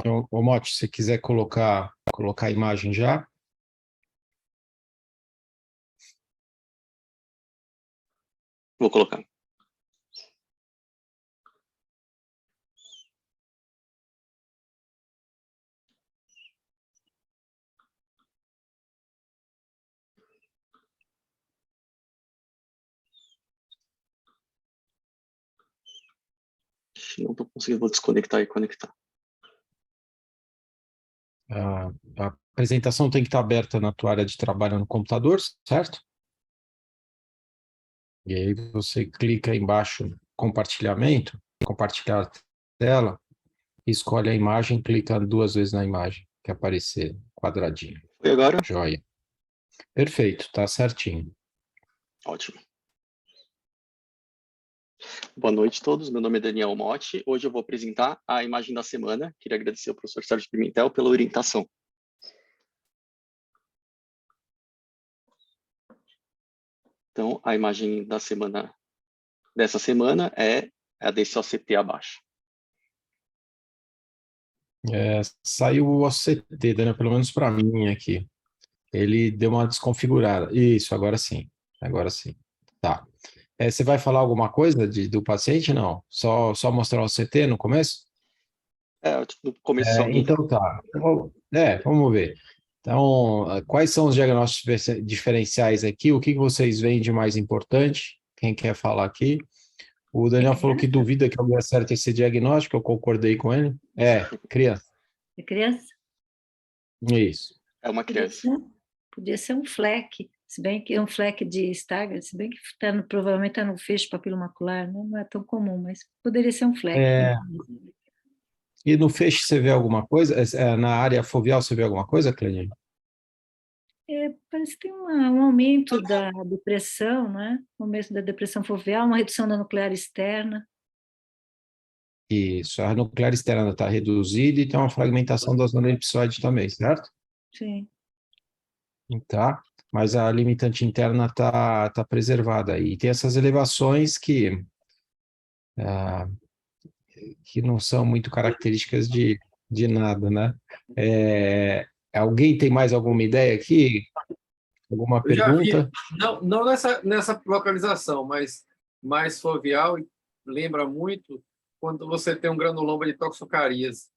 B: Ô, Motti, se você quiser colocar a imagem já.
H: Vou colocar. Não estou conseguindo, vou desconectar e conectar.
B: A apresentação tem que estar aberta na tua área de trabalho no computador, certo? E aí você clica aí embaixo, compartilhamento, compartilhar a tela, escolhe a imagem, clica 2 vezes na imagem, que aparecer quadradinho.
H: Foi agora?
B: Joia. Perfeito, tá certinho.
H: Ótimo. Boa noite a todos, meu nome é Daniel Motti. Hoje eu vou apresentar a imagem da semana. Queria agradecer ao professor Sérgio Pimentel pela orientação. Então, a imagem dessa semana é a desse OCT abaixo.
B: Saiu o OCT, né? Pelo menos para mim aqui. Ele deu uma desconfigurada. Isso, agora sim. Agora sim. Tá. Você vai falar alguma coisa do paciente? Não? Só mostrar o CT no começo?
H: No começo só
B: Então tá. Vamos ver. Então, quais são os diagnósticos diferenciais aqui? O que vocês veem de mais importante? Quem quer falar aqui? O Daniel falou que duvida que alguém acerte esse diagnóstico, eu concordei com ele. Criança.
D: É criança?
B: Isso.
H: é uma criança.
D: Podia ser um fleck, se bem que é um fleck de Stargardt, se bem que provavelmente está no feixe papilomacular, né? Não é tão comum, mas poderia ser um fleck.
B: E no feixe você vê alguma coisa? Na área foveal você vê alguma coisa, Cleide?
D: Parece que tem um aumento da depressão, né? Um aumento da depressão foveal, uma redução da nuclear externa.
B: Isso, a nuclear externa está reduzida e tem uma fragmentação da zona elipsoide também, certo?
D: Sim.
B: Tá, mas a limitante interna está preservada. E tem essas elevações que não são muito características de nada, né? Alguém tem mais alguma ideia aqui? Alguma
C: Eu já vi,
B: pergunta?
C: não nessa localização, mas mais foveal, lembra muito quando você tem um granuloma de toxocarias.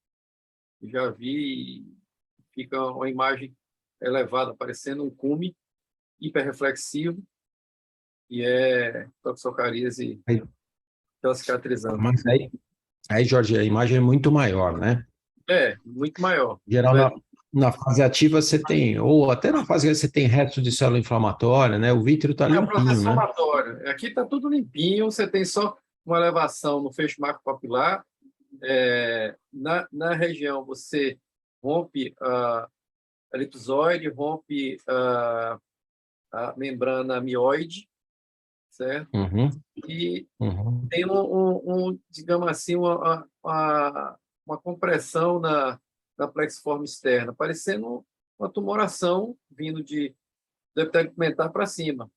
C: Já vi, fica uma imagem elevada, parecendo um cume hiperreflexivo, e é toxocaríase cicatrizando.
B: Mas aí, Jorge, a imagem é muito maior, né?
C: Muito maior.
B: Em geral, na fase ativa você tem, ou até na fase você tem resto de célula inflamatória, né? O vítreo está
C: É o processo
B: limpinho, né?
C: inflamatório. Aqui está tudo limpinho, você tem só uma elevação no feixe macropapilar. Na região, você rompe a elipsoide, rompe a membrana mioide, certo? E tem digamos assim, uma compressão na plexiforme externa, parecendo uma tumoração vindo do epitélio pigmentar para cima.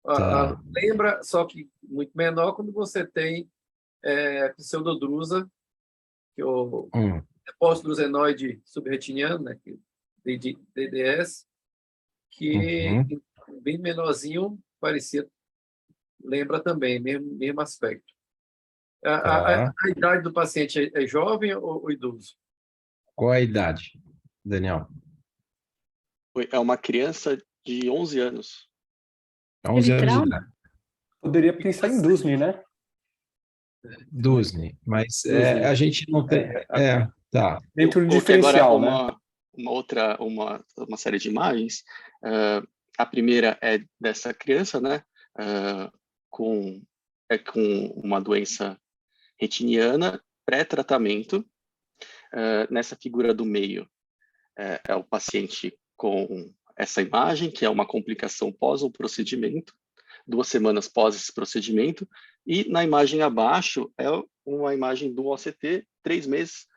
B: Tá.
C: Lembra, só que muito menor, quando você tem pseudodrusa, que é o depósito drusenoide subretiniano, né, DDS, que bem menorzinho, parecia, lembra também, mesmo aspecto. A idade do paciente é jovem ou idoso?
B: Qual a idade, Daniel?
H: É uma criança de 11 anos.
B: 11 anos de idade.
E: Poderia pensar em Dusny, né?
B: Dusny, mas
E: Dusny.
B: A gente não tem... tá.
E: Dentro do
H: Coloquei
E: diferencial,
H: agora
E: né?
H: uma série de imagens. A primeira é dessa criança, né? Com uma doença retiniana, pré-tratamento. Nessa figura do meio é o paciente com essa imagem, que é uma complicação pós o procedimento, 2 semanas pós esse procedimento, e na imagem abaixo é uma imagem do OCT 3 meses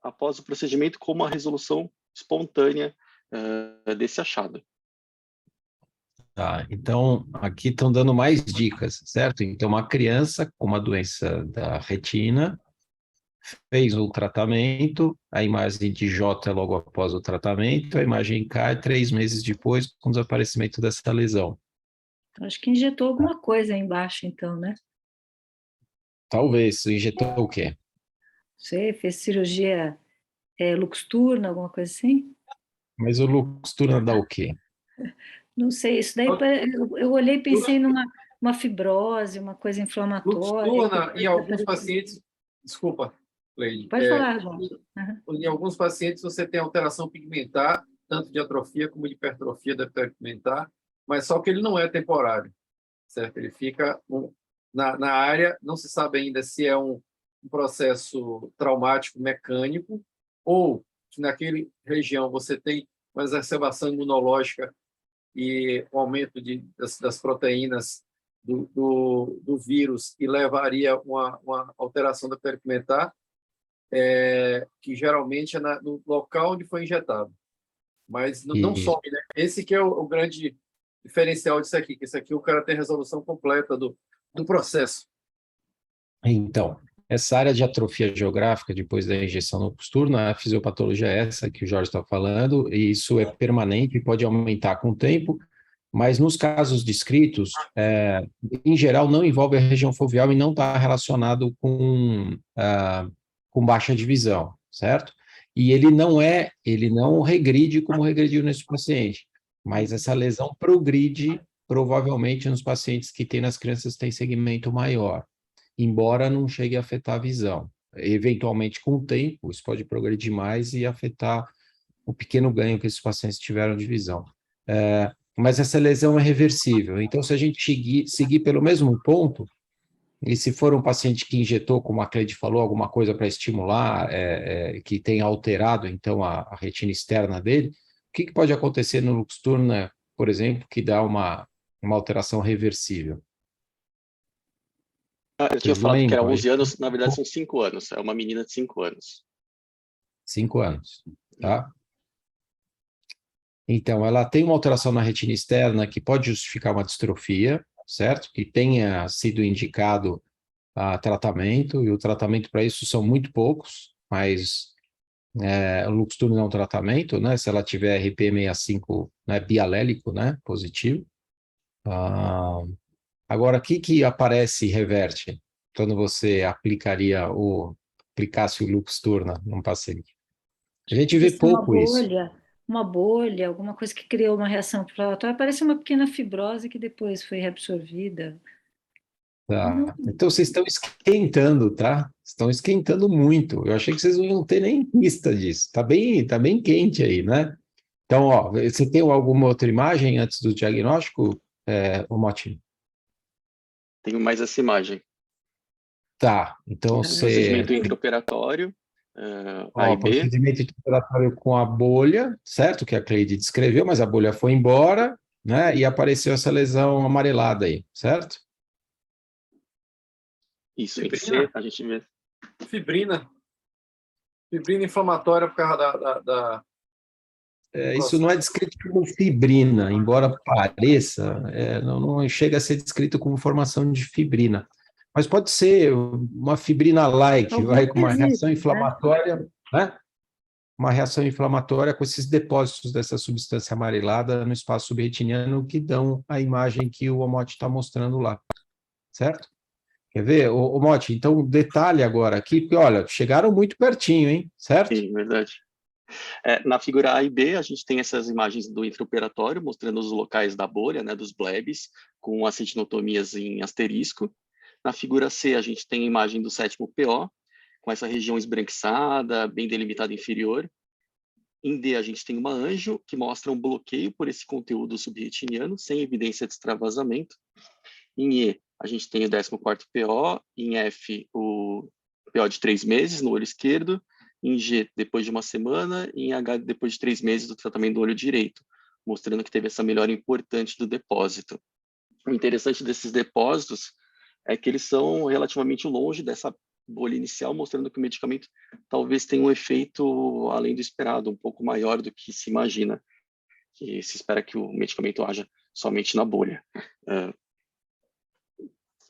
H: após o procedimento, com uma resolução espontânea desse achado.
B: Tá, então aqui estão dando mais dicas, certo? Então uma criança com uma doença da retina fez o tratamento, a imagem de J logo após o tratamento, a imagem cai 3 meses depois com o desaparecimento dessa lesão.
D: Então, acho que injetou alguma coisa aí embaixo, então, né?
B: Talvez, injetou o quê?
D: Você fez cirurgia Luxturna, alguma coisa assim?
B: Mas o Luxturna dá o quê?
D: Não sei, isso daí eu olhei e pensei numa fibrose, uma coisa inflamatória.
C: Luxturna, em alguns pacientes... Desculpa, Cleide.
D: Pode falar, João.
C: Em alguns pacientes você tem alteração pigmentar, tanto de atrofia como de hipertrofia do epitélio pigmentar, mas só que ele não é temporário, certo? Ele fica na área, não se sabe ainda se é um processo traumático mecânico ou se naquela região você tem uma exacerbação imunológica e o aumento das proteínas do vírus e levaria uma alteração do epitélio pigmentar, que geralmente é no local onde foi injetado. Mas não some, né? Esse que é o grande diferencial disso aqui, que isso aqui o cara tem resolução completa do processo.
B: Então, essa área de atrofia geográfica, depois da injeção no Luxturna, a fisiopatologia é essa que o Jorge está falando, e isso é permanente e pode aumentar com o tempo, Mas nos casos descritos, em geral, não envolve a região foveal e não está relacionado com baixa de visão, certo? E ele não regride como regrediu nesse paciente, mas essa lesão progride provavelmente nos pacientes que têm, nas crianças, tem segmento maior, embora não chegue a afetar a visão. Eventualmente, com o tempo, isso pode progredir mais e afetar o pequeno ganho que esses pacientes tiveram de visão. Mas essa lesão é reversível. Então, se a gente seguir pelo mesmo ponto, e se for um paciente que injetou, como a Cleide falou, alguma coisa para estimular, que tenha alterado, então, a retina externa dele, o que pode acontecer no Luxturna, por exemplo, que dá uma alteração reversível?
H: Eu tinha falado que era 11 anos, na verdade são 5 anos. É uma menina de 5 anos.
B: 5 anos, tá? Então, ela tem uma alteração na retina externa que pode justificar uma distrofia, certo? Que tenha sido indicado tratamento, e o tratamento para isso são muito poucos, mas o Luxturna é um tratamento, né? Se ela tiver RP65, né, bialélico, né, positivo. Agora, o que aparece e reverte quando você aplicasse o Luxturna num paciente? A gente vê pouco isso.
D: Uma bolha, alguma coisa que criou uma reação inflamatória, parece uma pequena fibrose que depois foi reabsorvida.
B: Tá. Então, vocês estão esquentando, tá? Estão esquentando muito. Eu achei que vocês não iam ter nem pista disso. Tá bem quente aí, né? Então, ó, você tem alguma outra imagem antes do diagnóstico, Motti?
H: Tenho mais essa imagem.
B: Tá, então
H: Procedimento intraoperatório, A e B.
B: Procedimento intraoperatório com a bolha, certo? Que a Cleide descreveu, mas a bolha foi embora, né? E apareceu essa lesão amarelada aí, certo?
H: Isso, em C, a gente vê.
C: Fibrina inflamatória por causa da
B: isso não é descrito como fibrina, embora pareça, não chega a ser descrito como formação de fibrina. Mas pode ser uma fibrina-like, vai com uma reação inflamatória, né? Uma reação inflamatória com esses depósitos dessa substância amarelada no espaço subretiniano que dão a imagem que o Motti está mostrando lá, certo? Quer ver? Motti, então detalhe agora aqui, porque olha, chegaram muito pertinho, hein? Certo?
H: Sim, verdade. Na figura A e B, a gente tem essas imagens do intraoperatório, mostrando os locais da bolha, né, dos blebs, com as retinotomias em asterisco. Na figura C, a gente tem a imagem do 7º PO, com essa região esbranquiçada, bem delimitada inferior. Em D, a gente tem uma anjo, que mostra um bloqueio por esse conteúdo subretiniano, sem evidência de extravasamento. Em E, a gente tem o 14º PO. Em F, o PO de 3 meses no olho esquerdo. Em G, depois de 1 semana. E em H, depois de 3 meses do tratamento do olho direito, mostrando que teve essa melhora importante do depósito. O interessante desses depósitos é que eles são relativamente longe dessa bolha inicial, mostrando que o medicamento talvez tenha um efeito além do esperado, um pouco maior do que se imagina, que se espera que o medicamento haja somente na bolha.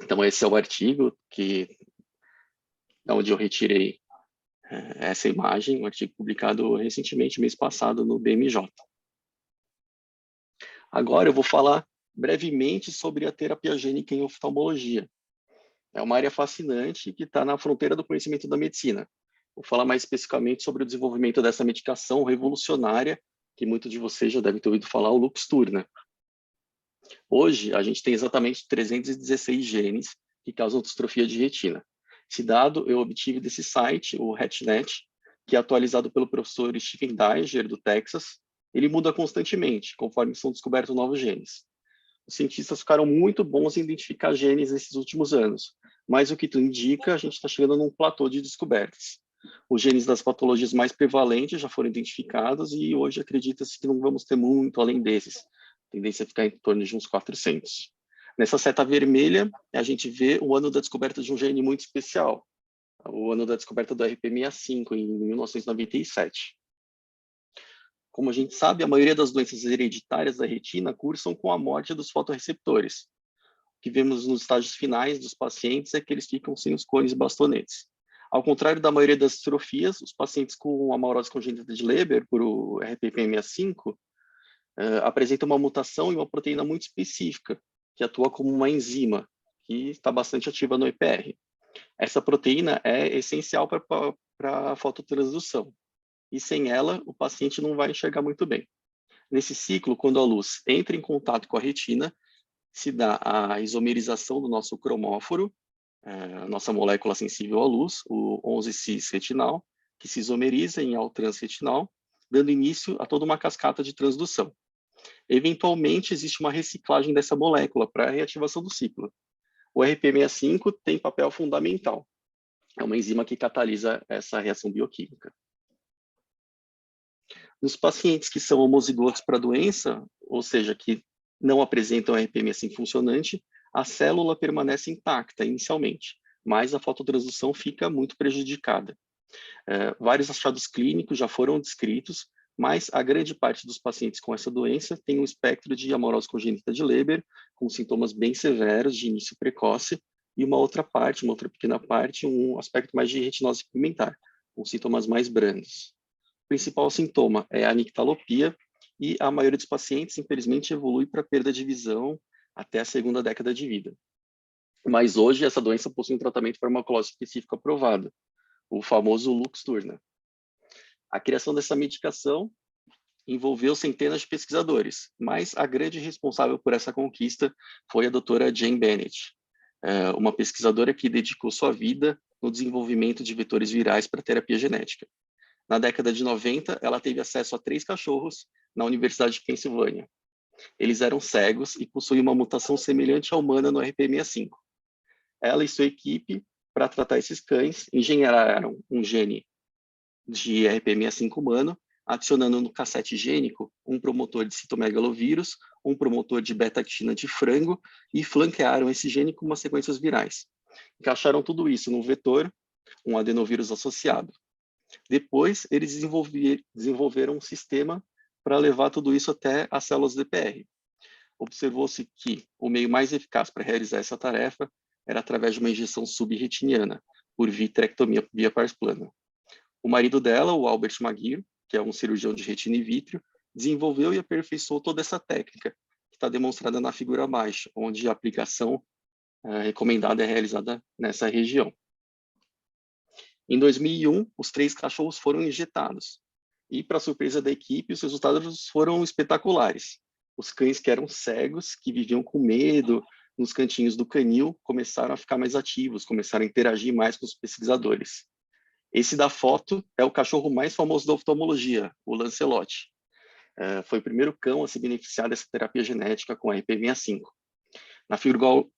H: Então, esse é o artigo onde eu retirei essa imagem, um artigo publicado recentemente, mês passado, no BMJ. Agora eu vou falar brevemente sobre a terapia gênica em oftalmologia. É uma área fascinante que está na fronteira do conhecimento da medicina. Vou falar mais especificamente sobre o desenvolvimento dessa medicação revolucionária, que muitos de vocês já devem ter ouvido falar, o Luxturna. Hoje, a gente tem exatamente 316 genes que causam distrofia de retina. Esse dado eu obtive desse site, o RetNet, que é atualizado pelo professor Stephen Diger, do Texas. Ele muda constantemente, conforme são descobertos novos genes. Os cientistas ficaram muito bons em identificar genes nesses últimos anos, mas o que tudo indica, a gente está chegando num platô de descobertas. Os genes das patologias mais prevalentes já foram identificados e hoje acredita-se que não vamos ter muito além desses. A tendência é ficar em torno de uns 400. Nessa seta vermelha, a gente vê o ano da descoberta de um gene muito especial, o ano da descoberta do RP65, em 1997. Como a gente sabe, a maioria das doenças hereditárias da retina cursam com a morte dos fotorreceptores. O que vemos nos estágios finais dos pacientes é que eles ficam sem os cones e bastonetes. Ao contrário da maioria das distrofias, os pacientes com amaurose congênita de Leber, por o RPPM65, apresenta uma mutação em uma proteína muito específica, que atua como uma enzima, que está bastante ativa no EPR. Essa proteína é essencial para a fototransdução, e sem ela, o paciente não vai enxergar muito bem. Nesse ciclo, quando a luz entra em contato com a retina, se dá a isomerização do nosso cromóforo, a nossa molécula sensível à luz, o 11-cis-retinal, que se isomeriza em all-trans-retinal, dando início a toda uma cascata de transdução. Eventualmente, existe uma reciclagem dessa molécula para a reativação do ciclo. O RP65 tem papel fundamental. É uma enzima que catalisa essa reação bioquímica. Nos pacientes que são homozigotos para a doença, ou seja, que não apresentam RP65 funcionante, a célula permanece intacta inicialmente, mas a fototransdução fica muito prejudicada. Vários achados clínicos já foram descritos, mas a grande parte dos pacientes com essa doença tem um espectro de amorose congênita de Leber, com sintomas bem severos de início precoce, e uma outra pequena parte, um aspecto mais de retinose pigmentar, com sintomas mais brandos. O principal sintoma é a nictalopia, e a maioria dos pacientes, infelizmente, evolui para perda de visão até a segunda década de vida. Mas hoje essa doença possui um tratamento farmacológico específico aprovado, o famoso Luxturna. A criação dessa medicação envolveu centenas de pesquisadores, mas a grande responsável por essa conquista foi a doutora Jane Bennett, uma pesquisadora que dedicou sua vida no desenvolvimento de vetores virais para terapia genética. Na década de 90, ela teve acesso a 3 cachorros na Universidade de Pensilvânia. Eles eram cegos e possuíam uma mutação semelhante à humana no RP65. Ela e sua equipe, para tratar esses cães, engenheiraram um gene de RP65 humano, adicionando no cassete gênico um promotor de citomegalovírus, um promotor de beta-actina de frango e flanquearam esse gene com umas sequências virais. Encaixaram tudo isso num vetor, um adenovírus associado. Depois, eles desenvolveram um sistema para levar tudo isso até as células do EPR. Observou-se que o meio mais eficaz para realizar essa tarefa era através de uma injeção subretiniana, por vitrectomia via pars plana. O marido dela, o Albert Maguire, que é um cirurgião de retina in vitro, desenvolveu e aperfeiçoou toda essa técnica, que está demonstrada na figura abaixo, onde a aplicação recomendada é realizada nessa região. Em 2001, os 3 cachorros foram injetados. E, para surpresa da equipe, os resultados foram espetaculares. Os cães que eram cegos, que viviam com medo nos cantinhos do canil, começaram a ficar mais ativos, começaram a interagir mais com os pesquisadores. Esse da foto é o cachorro mais famoso da oftalmologia, o Lancelot. Foi o primeiro cão a se beneficiar dessa terapia genética com a RP65.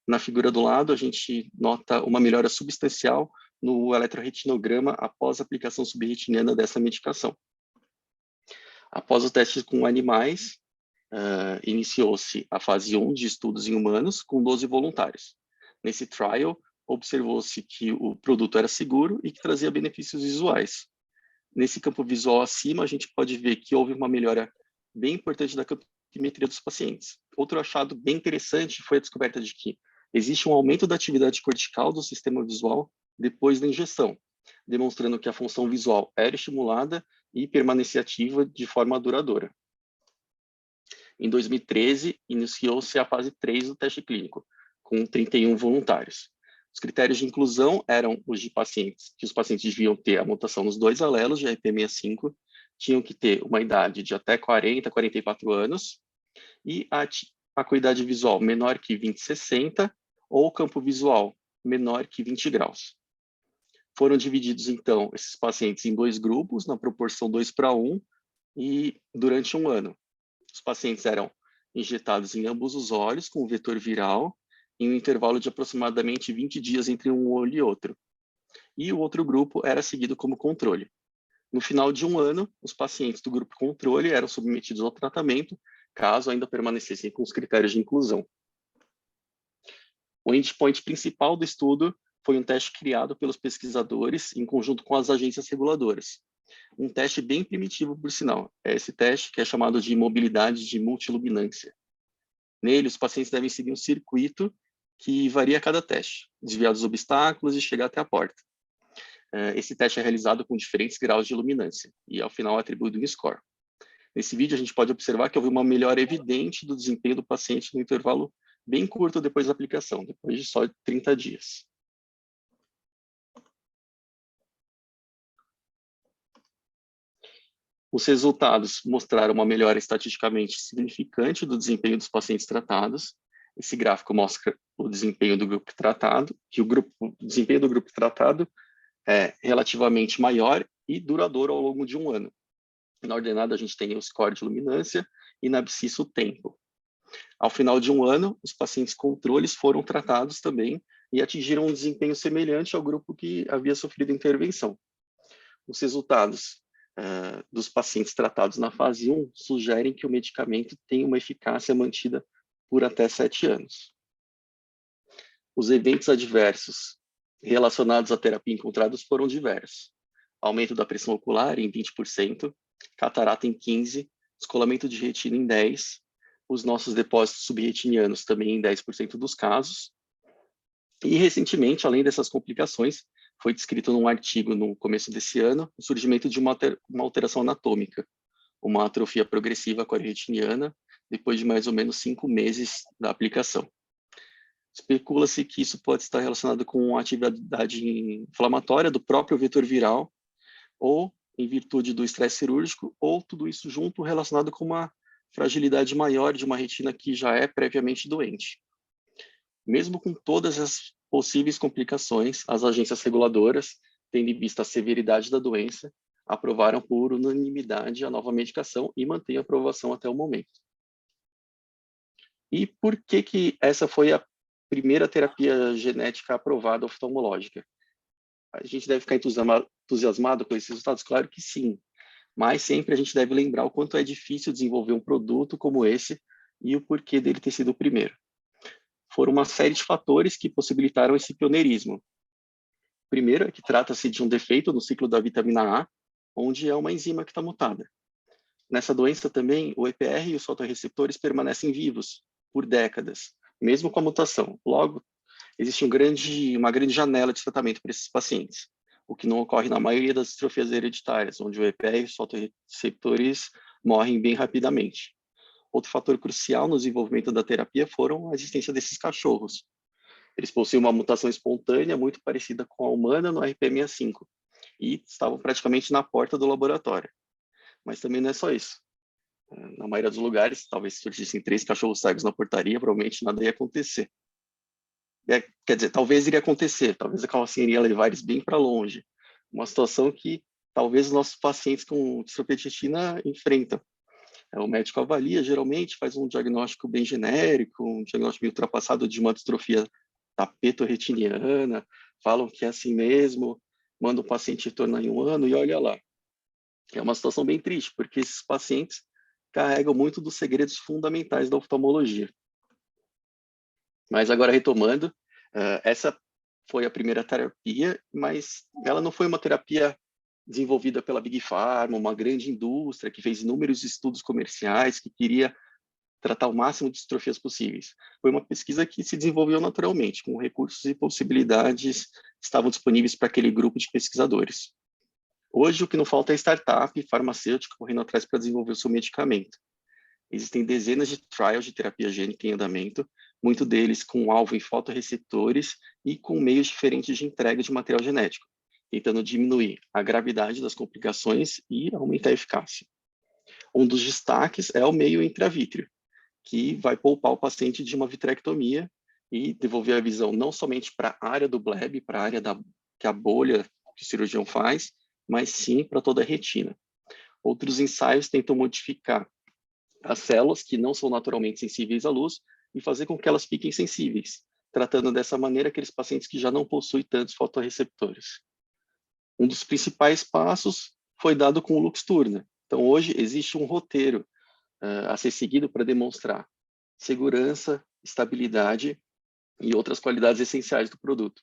H: Na figura do lado, a gente nota uma melhora substancial no eletroretinograma após a aplicação subretiniana dessa medicação. Após o teste com animais, iniciou-se a fase 1 de estudos em humanos com 12 voluntários. Nesse trial, observou-se que o produto era seguro e que trazia benefícios visuais. Nesse campo visual acima, a gente pode ver que houve uma melhora bem importante da campimetria dos pacientes. Outro achado bem interessante foi a descoberta de que existe um aumento da atividade cortical do sistema visual depois da injeção, demonstrando que a função visual era estimulada e permanecia ativa de forma duradoura. Em 2013, iniciou-se a fase 3 do teste clínico, com 31 voluntários. Os critérios de inclusão eram os de pacientes, que os pacientes deviam ter a mutação nos 2 alelos de RP65, tinham que ter uma idade de até 40, 44 anos, e a acuidade visual menor que 20/60, ou campo visual menor que 20 graus. Foram divididos, então, esses pacientes em 2 grupos, na proporção 2:1, e durante 1 ano. Os pacientes eram injetados em ambos os olhos com o vetor viral, em um intervalo de aproximadamente 20 dias entre um olho e outro. E o outro grupo era seguido como controle. No final de 1 ano, os pacientes do grupo controle eram submetidos ao tratamento, caso ainda permanecessem com os critérios de inclusão. O endpoint principal do estudo foi um teste criado pelos pesquisadores em conjunto com as agências reguladoras. Um teste bem primitivo, por sinal. É esse teste que é chamado de mobilidade de multiluminância. Nele, os pacientes devem seguir um circuito que varia a cada teste, desviar dos obstáculos e chegar até a porta. Esse teste é realizado com diferentes graus de luminância e, ao final, é atribuído um score. Nesse vídeo, a gente pode observar que houve uma melhora evidente do desempenho do paciente no intervalo bem curto depois da aplicação, depois de só 30 dias. Os resultados mostraram uma melhora estatisticamente significante do desempenho dos pacientes tratados. Esse gráfico mostra o desempenho do grupo tratado, que o desempenho do grupo tratado é relativamente maior e duradouro ao longo de um ano. Na ordenada, a gente tem o score de luminância e na abscissa o tempo. Ao final de um ano, os pacientes controles foram tratados também e atingiram um desempenho semelhante ao grupo que havia sofrido intervenção. Os resultados dos pacientes tratados na fase 1 sugerem que o medicamento tem uma eficácia mantida por até 7 anos. Os eventos adversos relacionados à terapia encontrados foram diversos. Aumento da pressão ocular em 20%, catarata em 15%, descolamento de retina em 10%, os nossos depósitos subretinianos também em 10% dos casos. E, recentemente, além dessas complicações, foi descrito num artigo no começo desse ano o surgimento de uma alteração anatômica, uma atrofia progressiva coriretiniana, depois de mais ou menos 5 meses da aplicação. Especula-se que isso pode estar relacionado com a atividade inflamatória do próprio vetor viral, ou em virtude do estresse cirúrgico, ou tudo isso junto relacionado com uma fragilidade maior de uma retina que já é previamente doente. Mesmo com todas as possíveis complicações, as agências reguladoras, tendo em vista a severidade da doença, aprovaram por unanimidade a nova medicação e mantêm a aprovação até o momento. E por que essa foi a primeira terapia genética aprovada oftalmológica? A gente deve ficar entusiasmado com esses resultados? Claro que sim, mas sempre a gente deve lembrar o quanto é difícil desenvolver um produto como esse e o porquê dele ter sido o primeiro. Foram uma série de fatores que possibilitaram esse pioneirismo. Primeiro é que trata-se de um defeito no ciclo da vitamina A, onde é uma enzima que está mutada. Nessa doença também, o EPR e os fotorreceptores permanecem vivos por décadas, mesmo com a mutação. Logo, existe uma grande janela de tratamento para esses pacientes, o que não ocorre na maioria das distrofias hereditárias, onde o EPR e os fotorreceptores morrem bem rapidamente. Outro fator crucial no desenvolvimento da terapia foram a existência desses cachorros. Eles possuem uma mutação espontânea muito parecida com a humana no RPE65 e estavam praticamente na porta do laboratório. Mas também não é só isso. Na maioria dos lugares, talvez se surgissem 3 cachorros cegos na portaria, provavelmente nada ia acontecer. Quer dizer, talvez iria acontecer, talvez a carrocinha iria levar eles bem para longe. Uma situação que talvez os nossos pacientes com distrofia de retina enfrentam. O médico avalia, geralmente, faz um diagnóstico bem genérico, um diagnóstico meio ultrapassado de uma distrofia tapetorretiniana, falam que é assim mesmo, manda o paciente retornar em 1 ano e olha lá. É uma situação bem triste, porque esses pacientes carregam muito dos segredos fundamentais da oftalmologia. Mas agora, retomando, essa foi a primeira terapia, mas ela não foi uma terapia desenvolvida pela Big Pharma, uma grande indústria que fez inúmeros estudos comerciais, que queria tratar o máximo de distrofias possíveis. Foi uma pesquisa que se desenvolveu naturalmente, com recursos e possibilidades que estavam disponíveis para aquele grupo de pesquisadores. Hoje, o que não falta é startup farmacêutica correndo atrás para desenvolver o seu medicamento. Existem dezenas de trials de terapia gênica em andamento, muito deles com alvo em fotorreceptores e com meios diferentes de entrega de material genético, tentando diminuir a gravidade das complicações e aumentar a eficácia. Um dos destaques é o meio intravítrea, que vai poupar o paciente de uma vitrectomia e devolver a visão não somente para a área do bleb, para a área que a bolha que o cirurgião faz, mas sim para toda a retina. Outros ensaios tentam modificar as células que não são naturalmente sensíveis à luz e fazer com que elas fiquem sensíveis, tratando dessa maneira aqueles pacientes que já não possuem tantos fotorreceptores. Um dos principais passos foi dado com o Luxturna. Então, hoje, existe um roteiro a ser seguido para demonstrar segurança, estabilidade e outras qualidades essenciais do produto.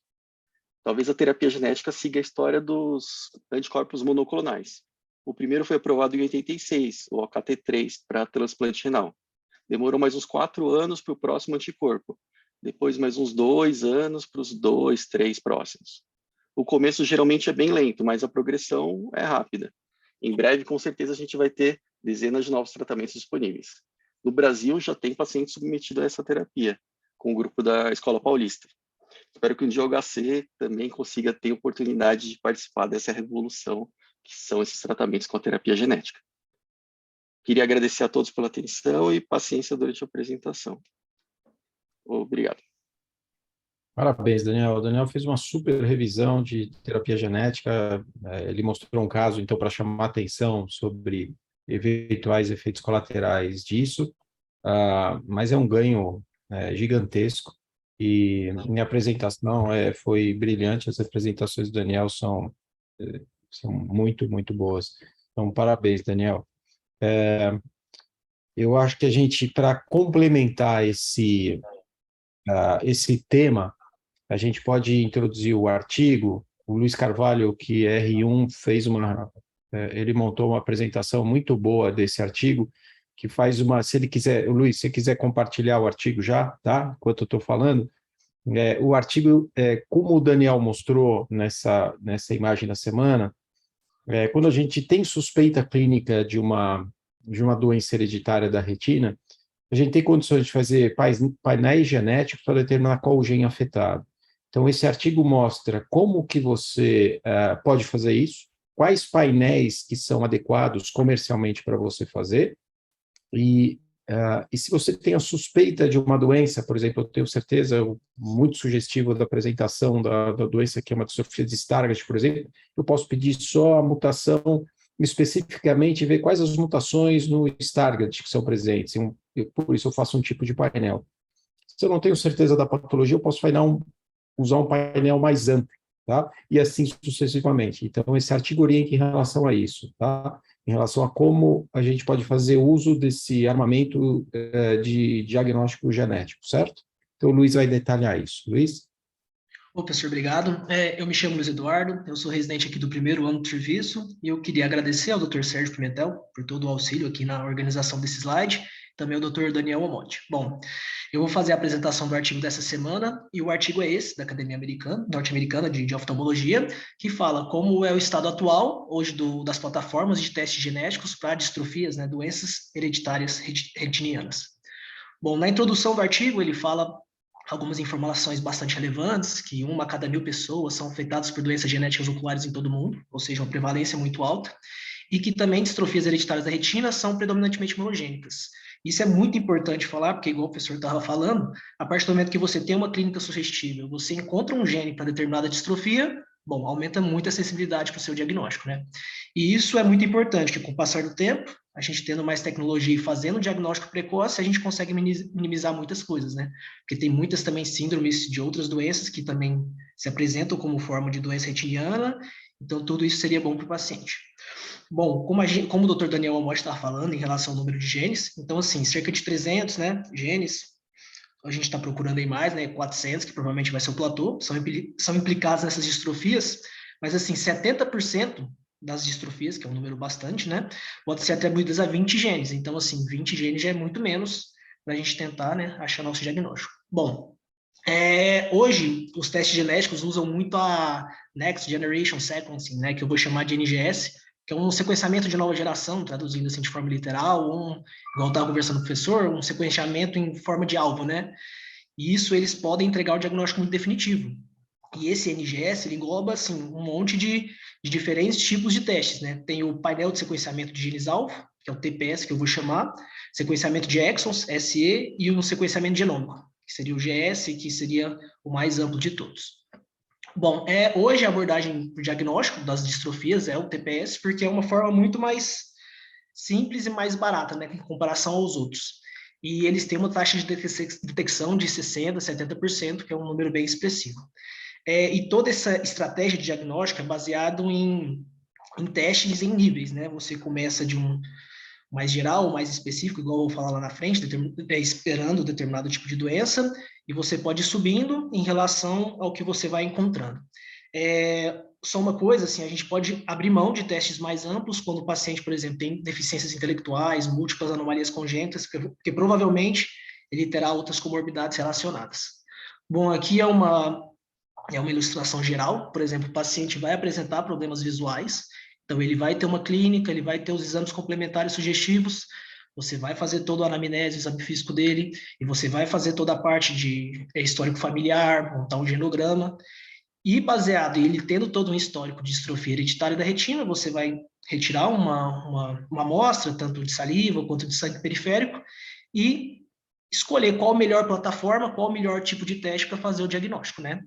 H: Talvez a terapia genética siga a história dos anticorpos monoclonais. O primeiro foi aprovado em 86, o OKT3, para transplante renal. Demorou mais uns 4 anos para o próximo anticorpo. Depois, mais uns 2 anos para os 2, 3 próximos. O começo geralmente é bem lento, mas a progressão é rápida. Em breve, com certeza, a gente vai ter dezenas de novos tratamentos disponíveis. No Brasil, já tem paciente submetido a essa terapia, com o grupo da Escola Paulista. Espero que um dia o HC também consiga ter oportunidade de participar dessa revolução que são esses tratamentos com a terapia genética. Queria agradecer a todos pela atenção e paciência durante a apresentação. Obrigado.
B: Parabéns, Daniel. O Daniel fez uma super revisão de terapia genética. Ele mostrou um caso, então, para chamar atenção sobre eventuais efeitos colaterais disso, mas é um ganho gigantesco. E minha apresentação foi brilhante. As apresentações do Daniel são muito, muito boas. Então, parabéns, Daniel. Eu acho que a gente, para complementar esse tema, a gente pode introduzir o artigo. O Luiz Carvalho, que é R1, ele montou uma apresentação muito boa desse artigo, que faz se ele quiser, Luiz, se você quiser compartilhar o artigo já, tá? Enquanto eu estou falando, o artigo, como o Daniel mostrou nessa imagem da semana, quando a gente tem suspeita clínica de uma doença hereditária da retina, a gente tem condições de fazer painéis genéticos para determinar qual o gene afetado. Então, esse artigo mostra como que você pode fazer isso, quais painéis que são adequados comercialmente para você fazer, e se você tem a suspeita de uma doença, por exemplo, eu tenho certeza, muito sugestivo da apresentação da doença, que é uma distrofia de Stargardt, por exemplo, eu posso pedir só a mutação especificamente e ver quais as mutações no Stargardt que são presentes. Por isso eu faço um tipo de painel. Se eu não tenho certeza da patologia, eu posso usar um painel mais amplo, tá? E assim sucessivamente. Então, esse artigo orienta em relação a isso, tá? Em relação a como a gente pode fazer uso desse armamento de diagnóstico genético, certo? Então, o Luiz vai detalhar isso. Luiz?
I: Ô, professor, obrigado. Eu me chamo Luiz Eduardo, eu sou residente aqui do primeiro ano do serviço e eu queria agradecer ao Dr. Sérgio Pimentel por todo o auxílio aqui na organização desse slide, também ao Dr. Daniel Omonte. Bom, eu vou fazer a apresentação do artigo dessa semana, e o artigo é esse, da Academia Norte-Americana de Oftalmologia, que fala como é o estado atual, hoje, das plataformas de testes genéticos para distrofias, né, doenças hereditárias retinianas. Bom, na introdução do artigo, ele fala algumas informações bastante relevantes, que 1 a cada 1.000 pessoas são afetadas por doenças genéticas oculares em todo o mundo, ou seja, uma prevalência muito alta, e que também distrofias hereditárias da retina são predominantemente monogênicas. Isso é muito importante falar, porque, igual o professor estava falando, a partir do momento que você tem uma clínica sugestível, você encontra um gene para determinada distrofia, bom, aumenta muito a sensibilidade para o seu diagnóstico, né? E isso é muito importante, que com o passar do tempo, a gente tendo mais tecnologia e fazendo diagnóstico precoce, a gente consegue minimizar muitas coisas, né? Porque tem muitas também síndromes de outras doenças que também se apresentam como forma de doença retiniana, então tudo isso seria bom para o paciente. Bom, como o Dr. Daniel Omonte estava falando em relação ao número de genes, então, assim, cerca de 300, né, genes, a gente está procurando aí mais, né, 400, que provavelmente vai ser o platô, são implicados nessas distrofias, mas, assim, 70% das distrofias, que é um número bastante, né, pode ser atribuídas a 20 genes. Então, assim, 20 genes já é muito menos para a gente tentar, né, achar nosso diagnóstico. Bom, hoje, os testes genéticos usam muito a Next Generation Sequencing, né, que eu vou chamar de NGS, que é um sequenciamento de nova geração, traduzindo assim de forma literal, igual eu estava conversando com o professor, um sequenciamento em forma de alvo, né? E isso eles podem entregar o diagnóstico muito definitivo. E esse NGS, ele engloba, assim, um monte de diferentes tipos de testes, né? Tem o painel de sequenciamento de genes-alvo, que é o TPS, que eu vou chamar, sequenciamento de exons, SE, e o sequenciamento genômico, que seria o GS, que seria o mais amplo de todos. Bom, hoje a abordagem para o diagnóstico das distrofias é o TPS, porque é uma forma muito mais simples e mais barata, né, em comparação aos outros. E eles têm uma taxa de detecção de 60%, 70%, que é um número bem expressivo. E toda essa estratégia de diagnóstico é baseada em testes em níveis, né? Você começa de um mais geral, mais específico, igual eu vou falar lá na frente, esperando determinado tipo de doença, e você pode ir subindo em relação ao que você vai encontrando. Só uma coisa, assim, a gente pode abrir mão de testes mais amplos quando o paciente, por exemplo, tem deficiências intelectuais, múltiplas anomalias congênitas, porque provavelmente ele terá outras comorbidades relacionadas. Bom, aqui é uma ilustração geral. Por exemplo, o paciente vai apresentar problemas visuais, Então, ele vai ter uma clínica, ele vai ter os exames complementares sugestivos, você vai fazer toda a anamnese, o exame físico dele, e você vai fazer toda a parte de histórico familiar, montar um genograma, e baseado em ele tendo todo um histórico de distrofia hereditária da retina, você vai retirar uma amostra, tanto de saliva quanto de sangue periférico, e escolher qual a melhor plataforma, qual o melhor tipo de teste para fazer o diagnóstico, né?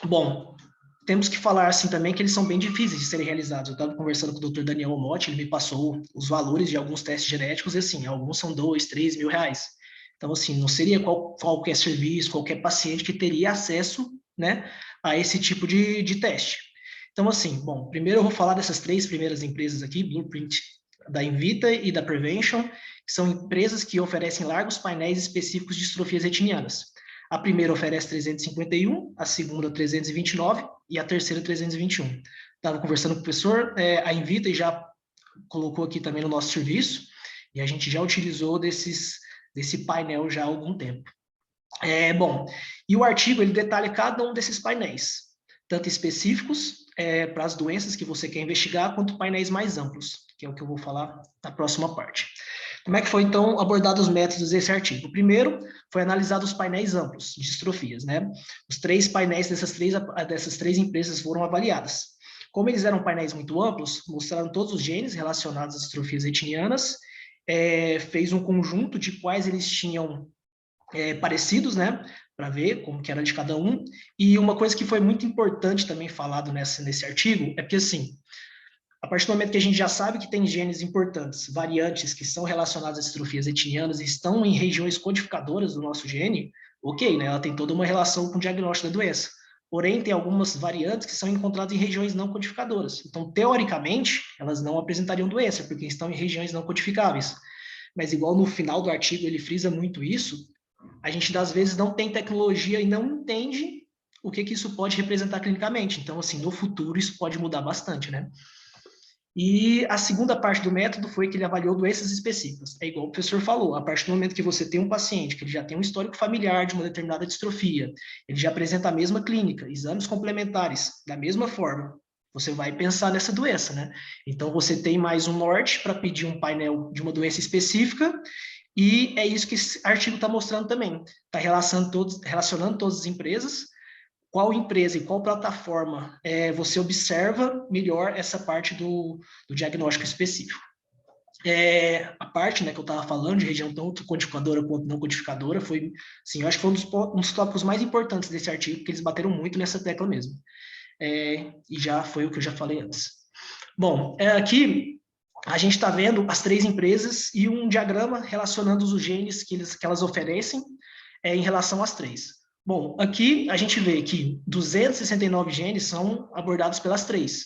I: Bom, temos que falar assim também que eles são bem difíceis de serem realizados. Eu estava conversando com o Dr. Daniel Omotti, ele me passou os valores de alguns testes genéticos, e assim, alguns são 2, 3 mil reais. Então, assim, não seria qualquer serviço, qualquer paciente que teria acesso, né, a esse tipo de teste. Então, assim, bom, primeiro eu vou falar dessas 3 primeiras empresas aqui, Blueprint, da Invita e da Prevention, que são empresas que oferecem largos painéis específicos de distrofias retinianas. A primeira oferece 351, a segunda 329 e a terceira 321. Estava conversando com o professor, a Invita já colocou aqui também no nosso serviço, e a gente já utilizou desse painel já há algum tempo. Bom, e o artigo ele detalha cada um desses painéis, tanto específicos para as doenças que você quer investigar, quanto painéis mais amplos, que é o que eu vou falar na próxima parte. Como é que foi, então, abordados os métodos desse artigo? Primeiro, foi analisado os painéis amplos de distrofias, né? Os 3 painéis dessas três empresas foram avaliadas. Como eles eram painéis muito amplos, mostraram todos os genes relacionados às distrofias retinianas, fez um conjunto de quais eles tinham parecidos, né, para ver como que era de cada um. E uma coisa que foi muito importante também falado nesse artigo é que, assim, a partir do momento que a gente já sabe que tem genes importantes, variantes que são relacionadas às distrofias retinianas e estão em regiões codificadoras do nosso gene, ok, né, ela tem toda uma relação com o diagnóstico da doença. Porém, tem algumas variantes que são encontradas em regiões não codificadoras. Então, teoricamente, elas não apresentariam doença, porque estão em regiões não codificáveis. Mas, igual no final do artigo ele frisa muito isso, a gente, às vezes, não tem tecnologia e não entende o que isso pode representar clinicamente. Então, assim, no futuro, isso pode mudar bastante, né? E a segunda parte do método foi que ele avaliou doenças específicas. É igual o professor falou, a partir do momento que você tem um paciente que ele já tem um histórico familiar de uma determinada distrofia, ele já apresenta a mesma clínica, exames complementares, da mesma forma, você vai pensar nessa doença, né? Então, você tem mais um norte para pedir um painel de uma doença específica, e é isso que esse artigo está mostrando também. Está relacionando todas as empresas, qual empresa e qual plataforma você observa melhor essa parte do diagnóstico específico. A parte, né, que eu estava falando de região tanto codificadora quanto não codificadora foi, assim, eu acho que foi um dos tópicos mais importantes desse artigo, porque eles bateram muito nessa tecla mesmo. E já foi o que eu já falei antes. Bom, aqui a gente está vendo as 3 empresas e um diagrama relacionando os genes que elas oferecem em relação às 3. Bom, aqui a gente vê que 269 genes são abordados pelas 3.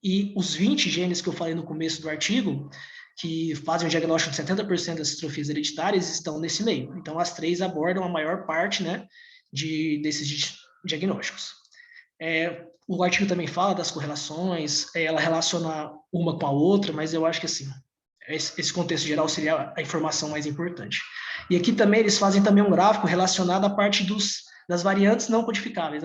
I: E os 20 genes que eu falei no começo do artigo, que fazem o diagnóstico de 70% das distrofias hereditárias, estão nesse meio. Então, as 3 abordam a maior parte, né, desses diagnósticos. O artigo também fala das correlações, ela relaciona uma com a outra, mas eu acho que, assim, esse contexto geral seria a informação mais importante. E aqui também eles fazem também um gráfico relacionado à parte das variantes não codificáveis,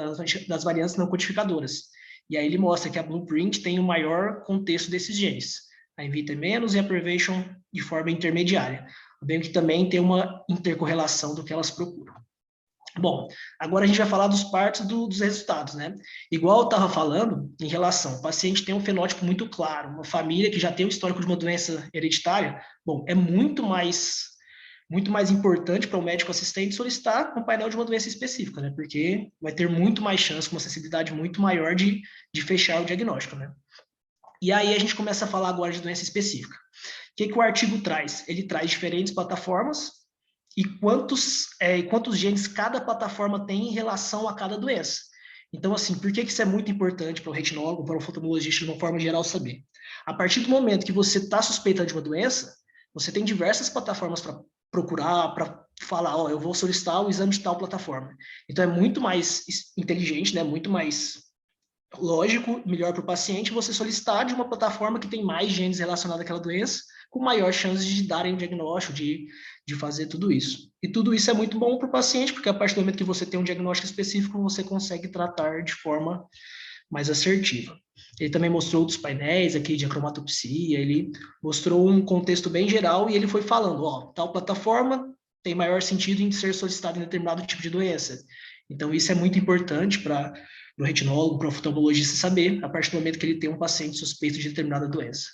I: das variantes não codificadoras. E aí ele mostra que a Blueprint tem o maior contexto desses genes. A Invita é menos e a Prevention de forma intermediária. Bem que também tem uma intercorrelação do que elas procuram. Bom, agora a gente vai falar dos partes dos resultados, né? Igual eu estava falando, em relação, o paciente tem um fenótipo muito claro, uma família que já tem o histórico de uma doença hereditária, bom, é muito mais importante para o médico assistente solicitar um painel de uma doença específica, né? Porque vai ter muito mais chance, com uma sensibilidade muito maior de fechar o diagnóstico, né? E aí a gente começa a falar agora de doença específica. O que o artigo traz? Ele traz diferentes plataformas e quantos genes cada plataforma tem em relação a cada doença. Então, assim, por que isso é muito importante para o retinólogo, para o oftalmologista, de uma forma geral, saber? A partir do momento que você está suspeitando de uma doença, você tem diversas plataformas para procurar, para falar, eu vou solicitar o exame de tal plataforma. Então, é muito mais inteligente, né? Muito mais lógico, melhor para o paciente, você solicitar de uma plataforma que tem mais genes relacionados àquela doença, com maior chance de darem um diagnóstico, de fazer tudo isso. E tudo isso é muito bom para o paciente, porque a partir do momento que você tem um diagnóstico específico, você consegue tratar de forma mais assertiva. Ele também mostrou outros painéis aqui de acromatopsia, ele mostrou um contexto bem geral e ele foi falando, ó, tal plataforma tem maior sentido em ser solicitada em determinado tipo de doença. Então, isso é muito importante para o retinólogo, para o oftalmologista saber, a partir do momento que ele tem um paciente suspeito de determinada doença.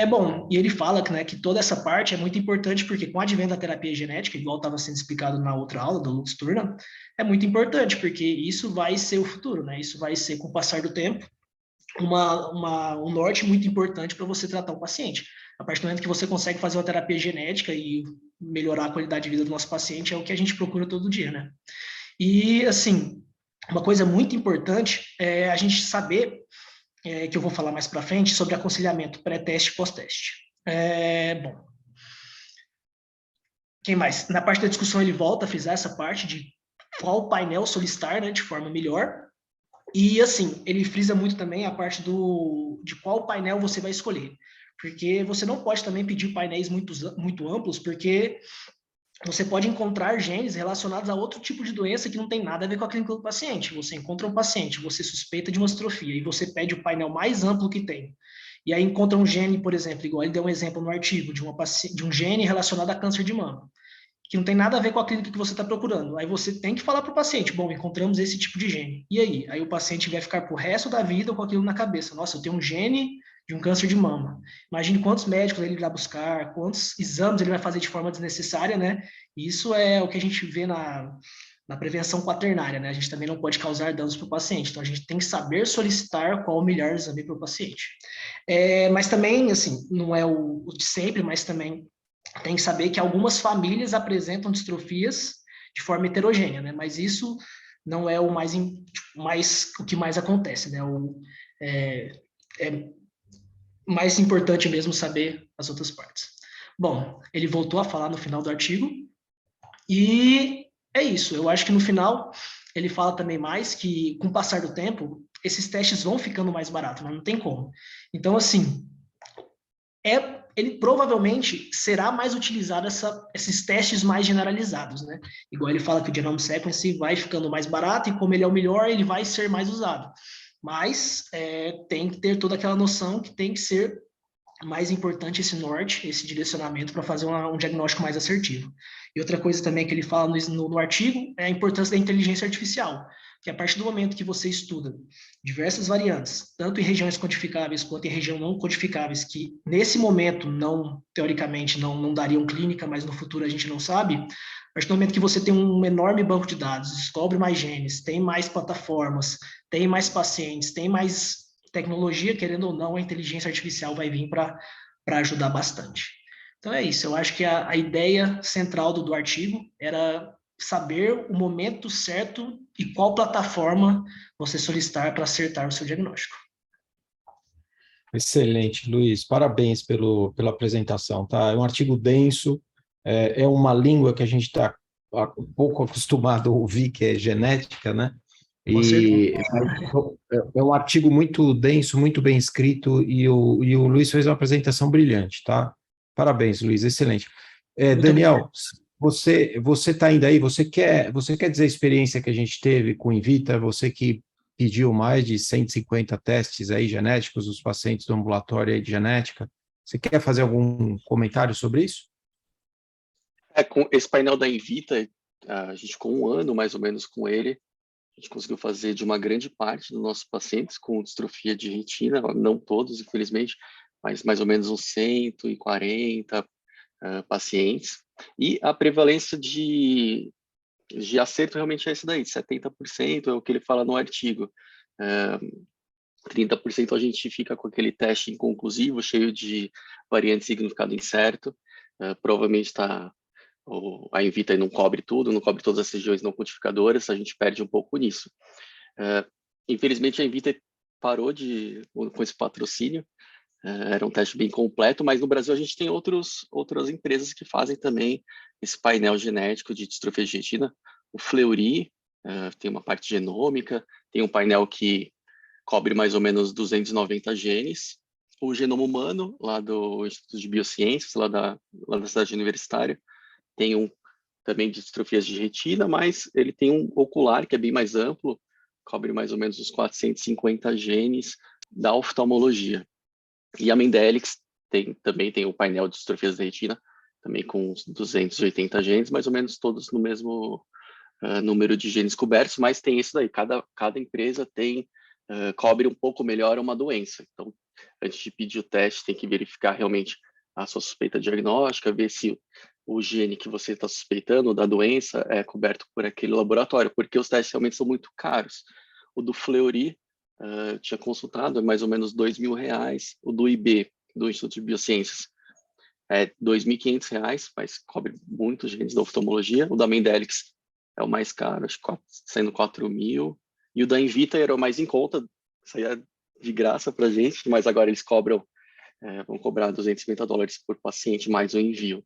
I: Bom, e ele fala que, né, que toda essa parte é muito importante porque com o advento da terapia genética, igual estava sendo explicado na outra aula do Lutz Turner, é muito importante porque isso vai ser o futuro, né? Isso vai ser, com o passar do tempo, um norte muito importante para você tratar o paciente. A partir do momento que você consegue fazer uma terapia genética e melhorar a qualidade de vida do nosso paciente, é o que a gente procura todo dia, né? E, assim, uma coisa muito importante é a gente saber, que eu vou falar mais para frente, sobre aconselhamento pré-teste e pós-teste. Bom, quem mais? Na parte da discussão ele volta a frisar essa parte de qual painel solicitar, né, de forma melhor. E, assim, ele frisa muito também a parte de qual painel você vai escolher. Porque você não pode também pedir painéis muito amplos, porque você pode encontrar genes relacionados a outro tipo de doença que não tem nada a ver com a clínica do paciente. Você encontra um paciente, você suspeita de uma astrofia e você pede o painel mais amplo que tem. E aí encontra um gene, por exemplo, igual ele deu um exemplo no artigo, de um gene relacionado a câncer de mama, que não tem nada a ver com a clínica que você está procurando. Aí você tem que falar para o paciente, bom, encontramos esse tipo de gene. E aí? Aí o paciente vai ficar pro resto da vida com aquilo na cabeça. Nossa, eu tenho um gene de um câncer de mama. Imagine quantos médicos ele vai buscar, quantos exames ele vai fazer de forma desnecessária, né? E isso é o que a gente vê na prevenção quaternária, né? A gente também não pode causar danos para o paciente. Então, a gente tem que saber solicitar qual o melhor exame para o paciente. Mas também, assim, não é o de sempre, mas também tem que saber que algumas famílias apresentam distrofias de forma heterogênea, né? Mas isso não é o o que mais acontece, né? É mais importante mesmo saber as outras partes. Bom, ele voltou a falar no final do artigo e é isso. Eu acho que no final ele fala também mais que com o passar do tempo esses testes vão ficando mais baratos, mas não tem como. Então, assim, ele provavelmente será mais utilizado esses testes mais generalizados, né? Igual ele fala que o Genome Sequence vai ficando mais barato e como ele é o melhor, ele vai ser mais usado. Mas tem que ter toda aquela noção que tem que ser mais importante esse norte, esse direcionamento para fazer um diagnóstico mais assertivo. E outra coisa também que ele fala no artigo é a importância da inteligência artificial, que a partir do momento que você estuda diversas variantes, tanto em regiões codificáveis quanto em regiões não codificáveis, que nesse momento, teoricamente, não dariam clínica, mas no futuro a gente não sabe, a partir do momento que você tem um enorme banco de dados, descobre mais genes, tem mais plataformas, tem mais pacientes, tem mais tecnologia, querendo ou não, a inteligência artificial vai vir para ajudar bastante. Então é isso, eu acho que a ideia central do artigo era saber o momento certo e qual plataforma você solicitar para acertar o seu diagnóstico.
B: Excelente, Luiz. Parabéns pela apresentação, tá? É um artigo denso, é uma língua que a gente está um pouco acostumado a ouvir, que é genética, né? E é um artigo muito denso, muito bem escrito, e o Luiz fez uma apresentação brilhante, tá? Parabéns, Luiz, excelente. Daniel, você está ainda aí, você quer dizer a experiência que a gente teve com o Invita, você que pediu mais de 150 testes aí genéticos dos pacientes do ambulatório aí de genética, você quer fazer algum comentário sobre isso?
H: Com esse painel da Invita, a gente ficou um ano mais ou menos com ele. A gente conseguiu fazer de uma grande parte dos nossos pacientes com distrofia de retina, não todos, infelizmente, mas mais ou menos uns 140 pacientes. E a prevalência de acerto realmente é esse daí, 70% é o que ele fala no artigo. 30% a gente fica com aquele teste inconclusivo, cheio de variante de significado incerto. Provavelmente a Invita não cobre tudo, não cobre todas as regiões não codificadoras, a gente perde um pouco nisso. Infelizmente, a Invita parou com esse patrocínio, era um teste bem completo, mas no Brasil a gente tem outras empresas que fazem também esse painel genético de distrofia de retina. O Fleury tem uma parte genômica, tem um painel que cobre mais ou menos 290 genes. O Genoma Humano, lá do Instituto de Biociências, lá da cidade universitária, tem também de distrofias de retina, mas ele tem um ocular que é bem mais amplo, cobre mais ou menos uns 450 genes da oftalmologia. E a Mendelix também tem o painel de distrofias da retina, também com uns 280 genes, mais ou menos todos no mesmo número de genes cobertos, mas tem isso daí, cada empresa cobre um pouco melhor uma doença. Então, antes de pedir o teste, tem que verificar realmente a sua suspeita diagnóstica, ver se o gene que você está suspeitando da doença é coberto por aquele laboratório, porque os testes realmente são muito caros. O do Fleury, tinha consultado, é mais ou menos R$2.000, o do IB, do Instituto de Biociências, é R$2.500, mas cobre muitos genes da oftalmologia. O da Mendelix é o mais caro, acho que saindo 4.000. E o da Invita era o mais em conta, saía de graça para a gente, mas agora eles vão cobrar $250 por paciente mais o envio.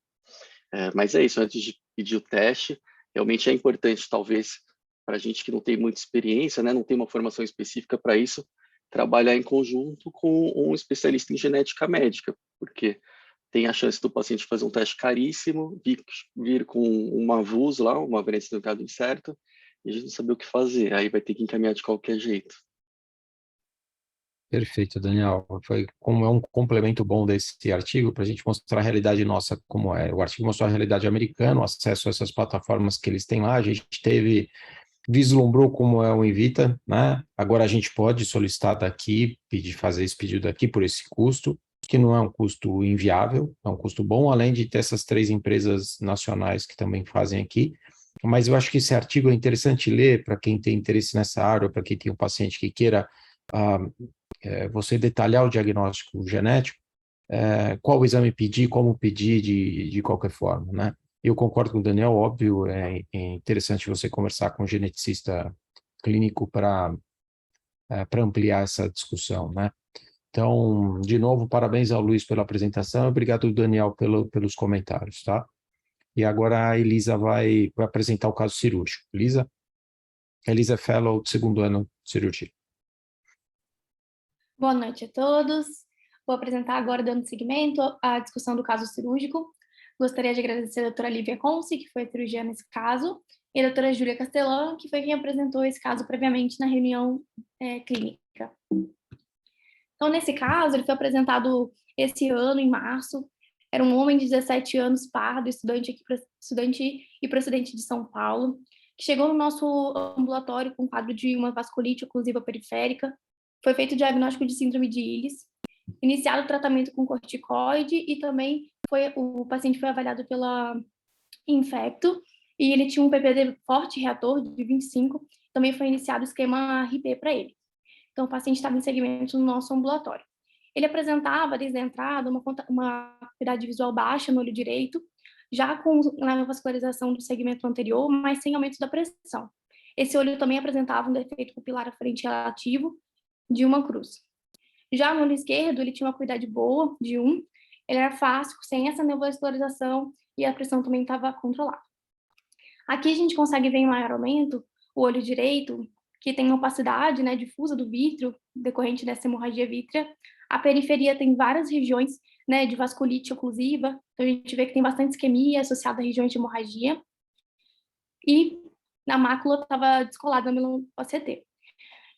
H: Mas é isso, antes de pedir o teste, realmente é importante, talvez, para a gente que não tem muita experiência, né, não tem uma formação específica para isso, trabalhar em conjunto com um especialista em genética médica, porque tem a chance do paciente fazer um teste caríssimo, vir com uma VUS lá, uma variante do cadastro incerto, e a gente não saber o que fazer, aí vai ter que encaminhar de qualquer jeito.
B: Perfeito, Daniel. Como é um complemento bom desse artigo para a gente mostrar a realidade nossa como é. O artigo mostrou a realidade americana, o acesso a essas plataformas que eles têm lá. A gente vislumbrou como é o Invita, né? Agora a gente pode solicitar daqui, fazer esse pedido daqui por esse custo, que não é um custo inviável, é um custo bom, além de ter essas 3 empresas nacionais que também fazem aqui. Mas eu acho que esse artigo é interessante ler para quem tem interesse nessa área, para quem tem um paciente que queira você detalhar o diagnóstico genético, qual exame pedir, como pedir de qualquer forma, né? Eu concordo com o Daniel, óbvio, é interessante você conversar com um geneticista clínico para ampliar essa discussão, né? Então, de novo, parabéns ao Luiz pela apresentação, obrigado, Daniel, pelos comentários, tá? E agora a Elisa vai apresentar o caso cirúrgico. Elisa? Elisa é Fellow do 2º ano de cirurgia.
J: Boa noite a todos. Vou apresentar agora, dando seguimento à discussão do caso cirúrgico. Gostaria de agradecer a doutora Lívia Conce, que foi a cirurgiã nesse caso, e a doutora Júlia Castelã, que foi quem apresentou esse caso previamente na reunião clínica. Então, nesse caso, ele foi apresentado esse ano, em março. Era um homem de 17 anos, pardo, estudante e procedente de São Paulo, que chegou no nosso ambulatório com quadro de uma vasculite oclusiva periférica. Foi feito o diagnóstico de síndrome de Illes, iniciado o tratamento com corticoide e também o paciente foi avaliado pela Infecto e ele tinha um PPD forte reator de 25, também foi iniciado o esquema RP para ele. Então, o paciente estava em segmento no nosso ambulatório. Ele apresentava, desde a entrada, uma acuidade visual baixa no olho direito, já com a vascularização do segmento anterior, mas sem aumento da pressão. Esse olho também apresentava um defeito pupilar à frente relativo de 1 cruz. Já no olho esquerdo, ele tinha uma acuidade boa, de 1, ele era fácil, sem essa neovascularização, e a pressão também estava controlada. Aqui a gente consegue ver em maior aumento o olho direito, que tem opacidade, né, difusa do vítreo, decorrente dessa hemorragia vítrea. A periferia tem várias regiões, né, de vasculite oclusiva, então a gente vê que tem bastante isquemia associada a regiões de hemorragia. E a mácula estava descolada no OCT.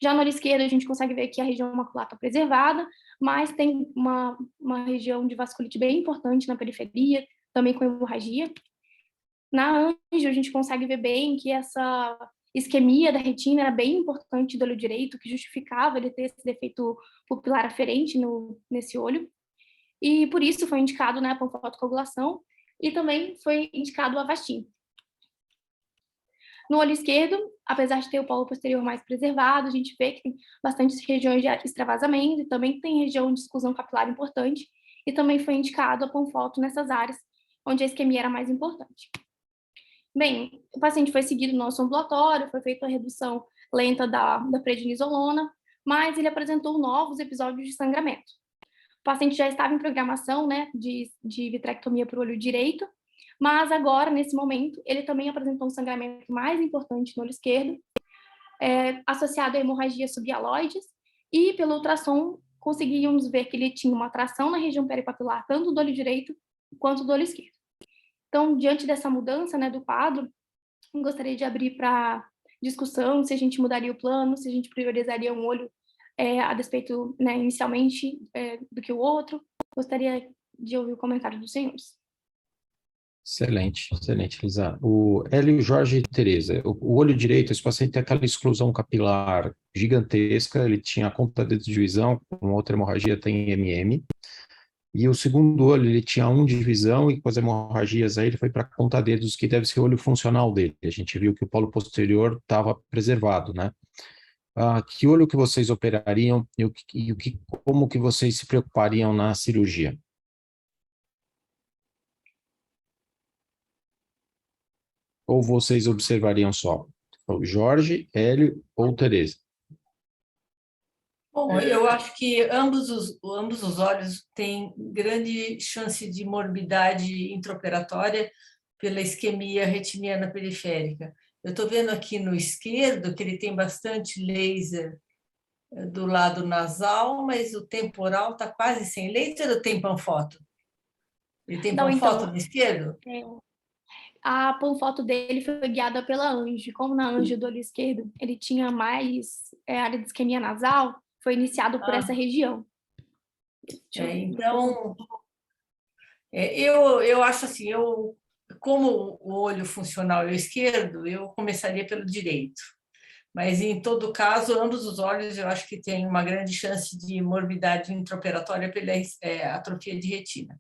J: Já no olho esquerdo, a gente consegue ver que a região macular está preservada, mas tem uma região de vasculite bem importante na periferia, também com hemorragia. Na anjo, a gente consegue ver bem que essa isquemia da retina era bem importante do olho direito, que justificava ele ter esse defeito pupilar aferente nesse olho. E por isso foi indicado, né, a panfotocoagulação e também foi indicado o Avastin. No olho esquerdo, apesar de ter o polo posterior mais preservado, a gente vê que tem bastante regiões de extravasamento e também tem região de exclusão capilar importante e também foi indicado a panfoto nessas áreas onde a isquemia era mais importante. Bem, o paciente foi seguido no nosso ambulatório, foi feita a redução lenta da prednisolona, mas ele apresentou novos episódios de sangramento. O paciente já estava em programação, né, de vitrectomia para o olho direito, mas agora, nesse momento, ele também apresentou um sangramento mais importante no olho esquerdo, associado a hemorragia subhialoides, e pelo ultrassom conseguíamos ver que ele tinha uma atração na região peripapilar, tanto do olho direito quanto do olho esquerdo. Então, diante dessa mudança, né, do quadro, eu gostaria de abrir para discussão se a gente mudaria o plano, se a gente priorizaria um olho a despeito, né, inicialmente, do que o outro. Gostaria de ouvir o comentário dos senhores.
B: Excelente, excelente, Lisa. O Hélio, Jorge e Tereza. O olho direito, esse paciente tem aquela exclusão capilar gigantesca, ele tinha a conta de divisão, com outra hemorragia tem MM. E o segundo olho, ele tinha 1 de divisão e com as hemorragias aí ele foi para a conta dedos, que deve ser o olho funcional dele. A gente viu que o polo posterior estava preservado, né? Que olho que vocês operariam como que vocês se preocupariam na cirurgia? Ou vocês observariam só? O Jorge, Hélio ou Tereza?
F: Bom, eu acho que ambos os olhos têm grande chance de morbidade intraoperatória pela isquemia retiniana periférica. Eu estou vendo aqui no esquerdo que ele tem bastante laser do lado nasal, mas o temporal está quase sem laser ou tem panfoto? Ele tem panfoto no esquerdo?
J: A panfoto dele foi guiada pela Anjo. Como na Anjo do olho esquerdo ele tinha mais área de isquemia nasal, foi iniciado por essa região.
F: Então, eu acho assim, como o olho funcional é o esquerdo, eu começaria pelo direito. Mas, em todo caso, ambos os olhos eu acho que têm uma grande chance de morbidade intraoperatória pela atrofia de retina.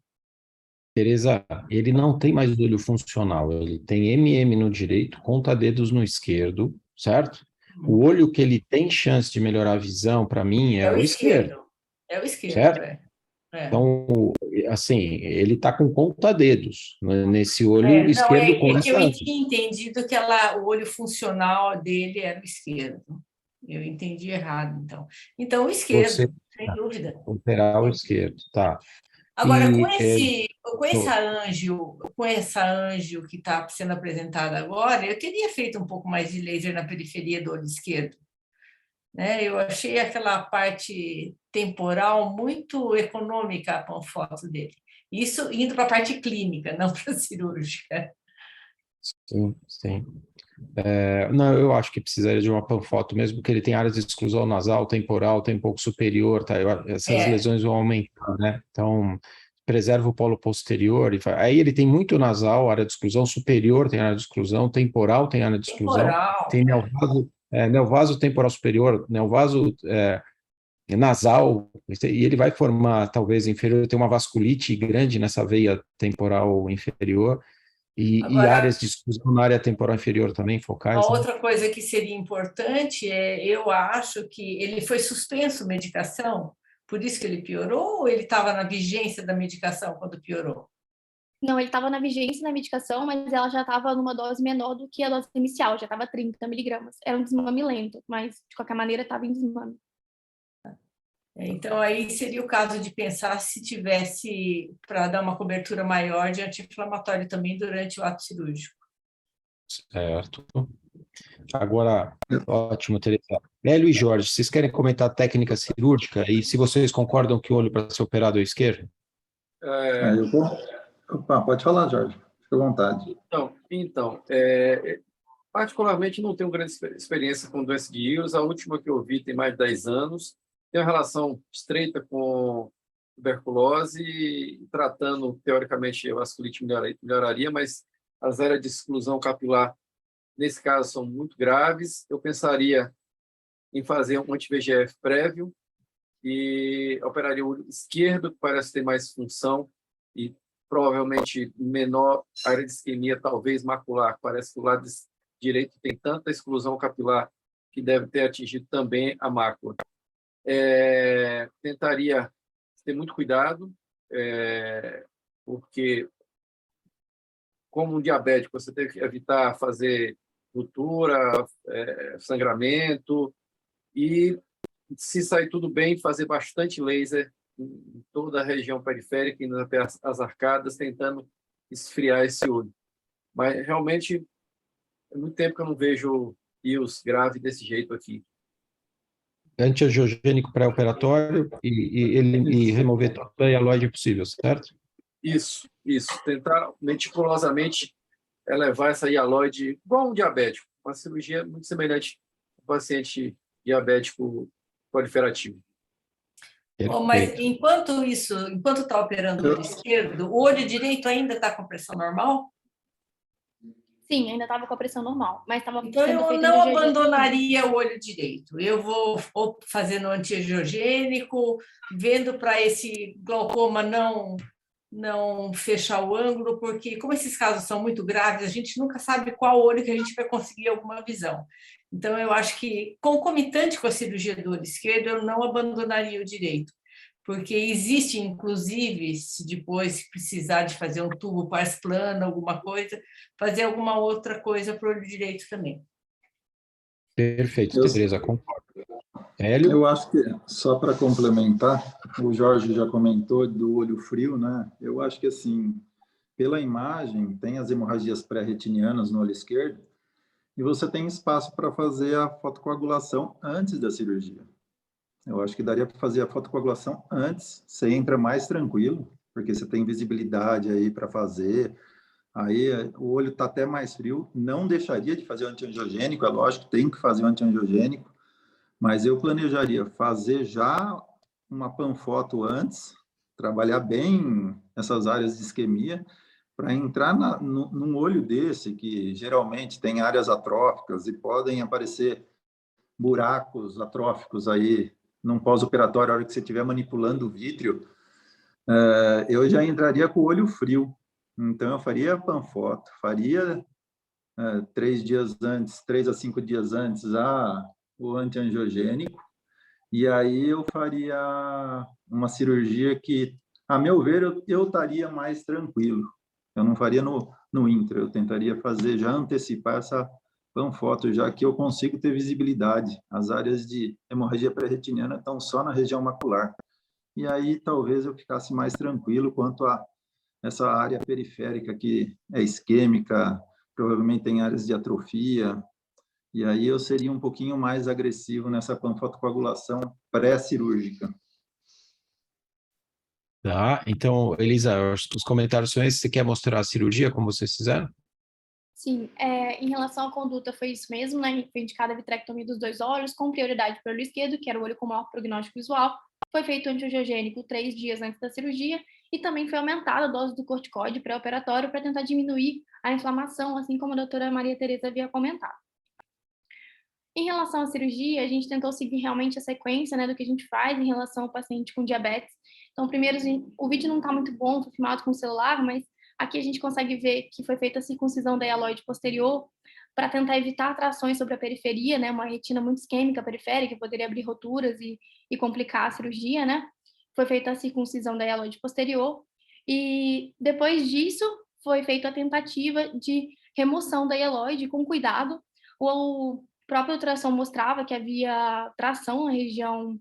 B: Tereza, ele não tem mais olho funcional, ele tem MM no direito, conta-dedos no esquerdo, certo? O olho que ele tem chance de melhorar a visão, para mim, é o esquerdo.
F: É o esquerdo,
B: certo? Então, assim, ele está com conta-dedos nesse olho esquerdo.
F: Que eu tinha entendido que o olho funcional dele era o esquerdo. Eu entendi errado, então. Então, o esquerdo, sem dúvida.
B: Operar o esquerdo, tá.
F: Agora, com essa Anjo que está sendo apresentada agora, eu teria feito um pouco mais de laser na periferia do olho esquerdo. Né? Eu achei aquela parte temporal muito econômica, a panfoto dele. Isso indo para a parte clínica, não para a cirúrgica.
B: Sim, sim. Não, eu acho que precisaria de uma panfoto, mesmo que ele tenha áreas de exclusão nasal, temporal, tem um pouco superior, tá? Essas lesões vão aumentar, né? Então, preserva o polo posterior. Aí ele tem muito nasal, área de exclusão, superior tem área de exclusão, temporal tem área de exclusão, tem neovaso, neovaso temporal superior, neovaso nasal, e ele vai formar, talvez, inferior, tem uma vasculite grande nessa veia temporal inferior, e áreas de exclusão na área temporal inferior também, focais.
F: Uma outra coisa que seria importante eu acho que ele foi suspenso medicação, por isso que ele piorou, ou ele estava na vigência da medicação quando piorou?
J: Não, ele estava na vigência da medicação, mas ela já estava numa dose menor do que a dose inicial, já estava 30 miligramas. Era um desmame lento, mas, de qualquer maneira, estava em desmame.
F: Então, aí seria o caso de pensar se tivesse, para dar uma cobertura maior de anti-inflamatório também durante o ato cirúrgico.
B: Certo. Agora, ótimo, Teresa. Hélio e Jorge, vocês querem comentar a técnica cirúrgica e se vocês concordam que o olho para ser operado é o esquerdo?
G: Opa, pode falar, Jorge. Fique à vontade.
C: Então particularmente não tenho grande experiência com doença de Hughes. A última que eu vi tem mais de 10 anos. Tem uma relação estreita com tuberculose, tratando, teoricamente, a vasculite melhoraria, mas as áreas de exclusão capilar, nesse caso, são muito graves. Eu pensaria em fazer um anti-VEGF prévio e operaria o olho esquerdo, que parece ter mais função e provavelmente menor área de isquemia, talvez macular. Parece que o lado direito tem tanta exclusão capilar que deve ter atingido também a mácula. Tentaria ter muito cuidado, porque, como um diabético, você tem que evitar fazer ruptura, sangramento, e, se sair tudo bem, fazer bastante laser em toda a região periférica e nas arcadas, tentando esfriar esse olho. Mas, realmente, é muito tempo que eu não vejo Hughes grave desse jeito aqui.
B: Antiangiogênico pré-operatório e remover toda a hialoide possível, certo?
C: Isso. Tentar meticulosamente elevar essa hialoide igual um diabético, uma cirurgia muito semelhante ao paciente diabético proliferativo.
F: Bom, mas
B: Perfeito.
F: enquanto está operando o olho esquerdo, o olho direito ainda está com pressão normal?
J: Sim, ainda estava com a pressão normal, mas estava
F: Então,
J: sendo
F: eu
J: feito
F: não
J: em dia
F: abandonaria o olho direito. Eu vou fazendo antiangiogênico, vendo para esse glaucoma não fechar o ângulo, porque como esses casos são muito graves, a gente nunca sabe qual olho que a gente vai conseguir alguma visão. Então, eu acho que, concomitante com a cirurgia do olho esquerdo, eu não abandonaria o direito, porque existe, inclusive, se depois precisar de fazer um tubo pars plano, alguma coisa, fazer alguma outra coisa para o olho direito também.
B: Perfeito,
G: Eu,
B: Tereza, concordo. Hélio?
G: eu acho que, só para complementar, o Jorge já comentou do olho frio, né? Eu acho que, assim, pela imagem, tem as hemorragias pré-retinianas no olho esquerdo, e você tem espaço para fazer a fotocoagulação antes da cirurgia. Eu acho que daria para fazer a fotocoagulação antes, você entra mais tranquilo, porque você tem visibilidade aí para fazer, aí o olho está até mais frio, não deixaria de fazer o antiangiogênico, é lógico, tem que fazer o antiangiogênico, mas eu planejaria fazer já uma panfoto antes, trabalhar bem essas áreas de isquemia, para entrar num olho desse, que geralmente tem áreas atróficas e podem aparecer buracos atróficos aí num pós-operatório, a hora que você estiver manipulando o vítreo, eu já entraria com o olho frio. Então, eu faria a panfoto, faria 3 dias antes, 3 a 5 dias antes, o antiangiogênico, e aí eu faria uma cirurgia que, a meu ver, eu estaria mais tranquilo. Eu não faria no intra, eu tentaria fazer, já antecipar essa panfoto, já que eu consigo ter visibilidade. As áreas de hemorragia pré-retiniana estão só na região macular. E aí talvez eu ficasse mais tranquilo quanto a essa área periférica que é isquêmica, provavelmente tem áreas de atrofia, e aí eu seria um pouquinho mais agressivo nessa panfotocoagulação pré-cirúrgica.
B: Tá, então, Elisa, os comentários são esses. Você quer mostrar a cirurgia, como vocês fizeram?
J: Sim, em relação à conduta foi isso mesmo, né? Foi indicada a vitrectomia dos 2 olhos, com prioridade para o olho esquerdo, que era o olho com maior prognóstico visual. Foi feito antiangiogênico 3 dias antes da cirurgia e também foi aumentada a dose do corticoide pré-operatório para tentar diminuir a inflamação, assim como a doutora Maria Tereza havia comentado. Em relação à cirurgia, a gente tentou seguir realmente a sequência, né, do que a gente faz em relação ao paciente com diabetes. Então, primeiro, o vídeo não está muito bom, foi filmado com o celular, mas aqui a gente consegue ver que foi feita a circuncisão da hialoide posterior para tentar evitar atrações sobre a periferia, né, uma retina muito isquêmica periférica, que poderia abrir roturas e complicar a cirurgia, né? Foi feita a circuncisão da hialoide posterior e depois disso foi feita a tentativa de remoção da hialoide com cuidado. O própria ultrassom mostrava que havia tração na região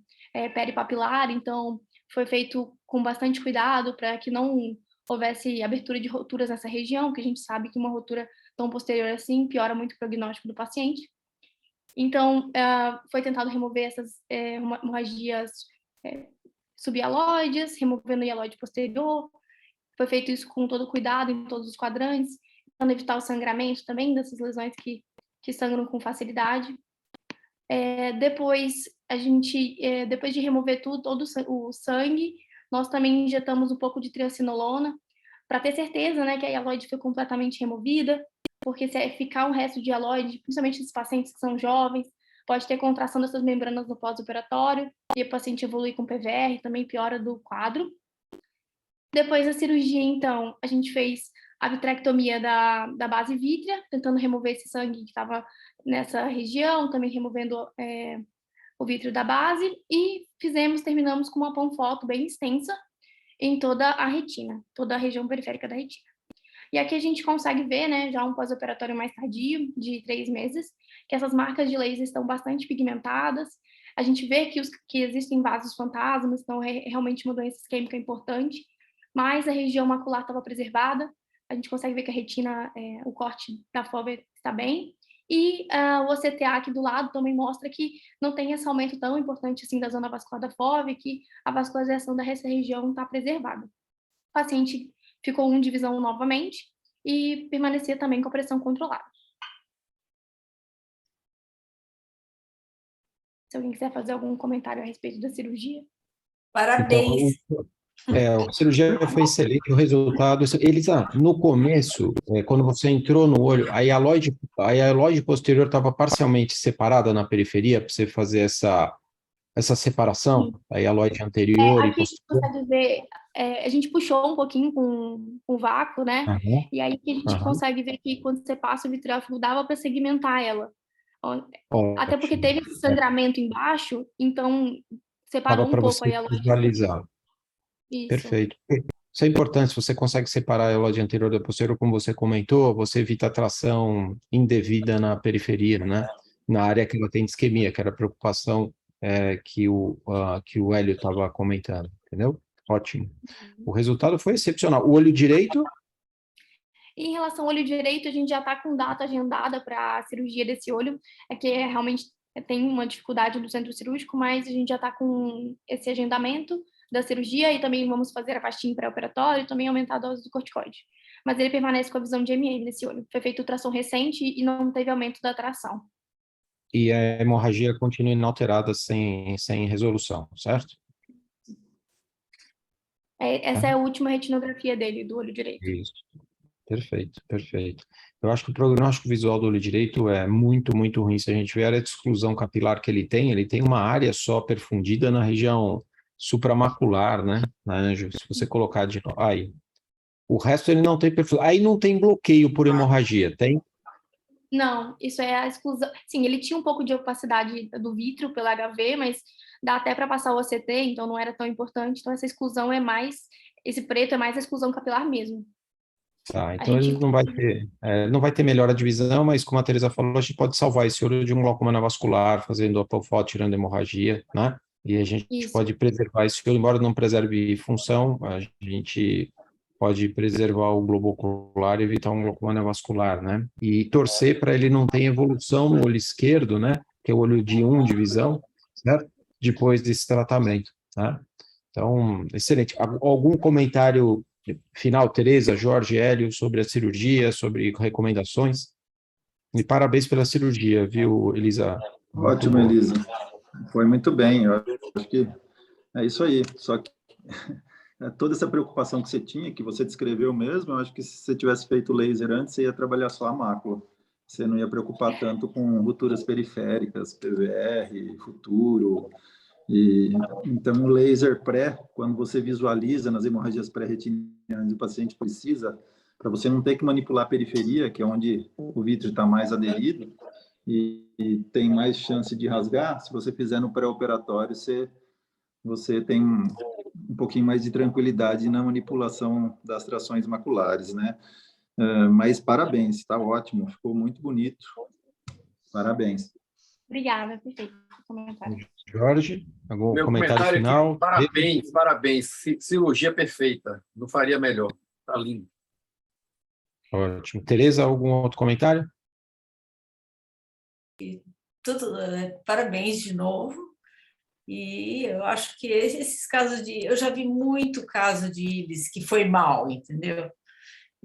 J: peripapilar, então foi feito com bastante cuidado para que não houvesse abertura de roturas nessa região, porque a gente sabe que uma rotura tão posterior assim piora muito o prognóstico do paciente. Então, foi tentado remover essas hemorragias subhialoides, removendo o hialoide posterior. Foi feito isso com todo cuidado em todos os quadrantes, tentando evitar o sangramento também dessas lesões que sangram com facilidade. Depois, depois de remover todo o sangue, nós também injetamos um pouco de triacinolona para ter certeza, né, que a hialoide foi completamente removida, porque se ficar um resto de hialoide, principalmente esses pacientes que são jovens, pode ter contração dessas membranas no pós-operatório e o paciente evolui com PVR, também piora do quadro. Depois da cirurgia, então, a gente fez a vitrectomia da base vítrea, tentando remover esse sangue que estava nessa região, também removendo o vítreo da base, e terminamos com uma panfoto bem extensa em toda a retina, toda a região periférica da retina. E aqui a gente consegue ver, né, já um pós-operatório mais tardio, de 3 meses, que essas marcas de laser estão bastante pigmentadas. A gente vê que existem vasos fantasmas, então é realmente uma doença isquêmica importante, mas a região macular estava preservada. A gente consegue ver que a retina, o corte da fóvea está bem. E o OCTA aqui do lado também mostra que não tem esse aumento tão importante assim da zona vascular da fóvea, que a vascularização dessa região está preservada. O paciente ficou 1 de visão novamente e permanecia também com a pressão controlada. se alguém quiser fazer algum comentário a respeito da cirurgia.
F: Parabéns.
B: Então, a cirurgia foi excelente, o resultado. Elisa, no começo, quando você entrou no olho, a hialoide posterior estava parcialmente separada na periferia para você fazer essa separação, a hialoide anterior e
J: Aqui
B: posterior.
J: você consegue ver, a gente puxou um pouquinho com o vácuo, né?
B: Uhum.
J: E aí que a gente consegue ver que quando você passa o vitreófilo, dava para segmentar ela. Até porque teve esse sangramento embaixo, então separou
B: Dava
J: um
B: para
J: pouco
B: você
J: a hialoide.
B: visualizar.
J: Isso.
B: Perfeito. Isso é importante, se você consegue separar a hialoide anterior da posterior, como você comentou, você evita a tração indevida na periferia, né? Na área que ela tem de isquemia, que era a preocupação que o Hélio estava comentando, entendeu? Ótimo. O resultado foi excepcional. O olho direito?
J: E em relação ao olho direito, a gente já está com data agendada para a cirurgia desse olho, que realmente tem uma dificuldade no centro cirúrgico, mas a gente já está com esse agendamento da cirurgia e também vamos fazer a pastinha pré-operatória e também aumentar a dose do corticoide. Mas ele permanece com a visão de MA nesse olho. Foi feita ultrassom recente e não teve aumento da tração.
B: E a hemorragia continua inalterada, sem resolução, certo?
J: Essa é a última retinografia dele, do olho direito.
B: Isso. Perfeito, perfeito. Eu acho que o prognóstico visual do olho direito é muito, muito ruim. Se a gente ver a área de exclusão capilar que ele tem uma área só perfundida na região supramacular, né, na Anjo? Se você colocar de novo, aí. O resto ele não tem perfil. Aí não tem bloqueio por hemorragia, tem?
J: Não, isso é a exclusão. Sim, ele tinha um pouco de opacidade do vítreo pela HV, mas dá até para passar o OCT, então não era tão importante. Então essa exclusão é mais, esse preto é mais a exclusão capilar mesmo.
B: Tá, então ele não vai ter melhora de visão, mas como a Teresa falou, a gente pode salvar esse olho de um glaucoma vascular, fazendo a foto, tirando a hemorragia, né? E a gente pode preservar esse olho, embora não preserve função, a gente pode preservar o globo ocular e evitar um glaucoma vascular, né? E torcer para ele não ter evolução no olho esquerdo, né? Que é o olho de visão, certo? Depois desse tratamento, tá? Então, excelente. Algum comentário final, Teresa, Jorge, Hélio, sobre a cirurgia, sobre recomendações? E parabéns pela cirurgia, viu, Elisa?
G: Ótimo, Elisa. Foi muito bem. Eu acho que é isso aí. Só que toda essa preocupação que você tinha, que você descreveu mesmo, eu acho que se você tivesse feito laser antes, você ia trabalhar só a mácula. Você não ia preocupar tanto com rupturas periféricas, PVR, futuro. Então, o laser pré, quando você visualiza nas hemorragias pré-retinianas e o paciente precisa, para você não ter que manipular a periferia, que é onde o vítreo está mais aderido, e tem mais chance de rasgar, se você fizer no pré-operatório, você tem um pouquinho mais de tranquilidade na manipulação das trações maculares, né? Mas parabéns, está ótimo, ficou muito bonito. Parabéns.
J: Obrigada, perfeito.
B: Jorge, algum
C: Meu
B: comentário final?
C: Aqui, parabéns, parabéns. Cirurgia perfeita. Não faria melhor. Está lindo.
B: Ótimo. Teresa, algum outro comentário?
F: Parabéns de novo. E eu acho que esses casos eu já vi muito caso de íris que foi mal, entendeu?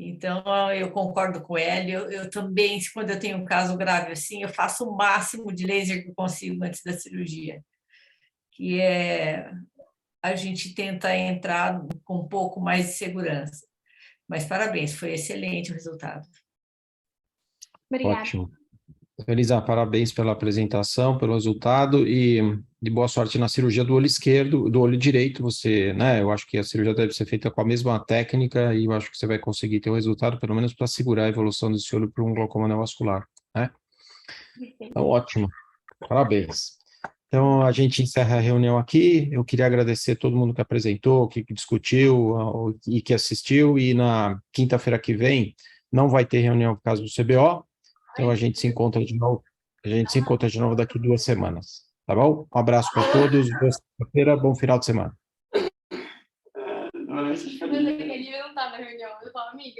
F: Então, eu concordo com ele. Eu também, quando eu tenho um caso grave assim, eu faço o máximo de laser que eu consigo antes da cirurgia, que é a gente tenta entrar com um pouco mais de segurança. Mas parabéns, foi excelente o resultado.
J: Obrigada.
B: Ótimo. Elisa, parabéns pela apresentação, pelo resultado e de boa sorte na cirurgia do olho esquerdo, do olho direito. Você, né? Eu acho que a cirurgia deve ser feita com a mesma técnica e eu acho que você vai conseguir ter o resultado, pelo menos para segurar a evolução desse olho para um glaucoma neovascular, né? Então, ótimo. Parabéns. Então, a gente encerra a reunião aqui. Eu queria agradecer a todo mundo que apresentou, que discutiu e que assistiu. E na quinta-feira que vem não vai ter reunião por causa do CBO. Então, a gente se encontra de novo. Daqui 2 semanas. Tá bom? Um abraço para todos. Boa sexta-feira, bom final de semana.
J: Ele não tá na reunião. Eu falo, amiga,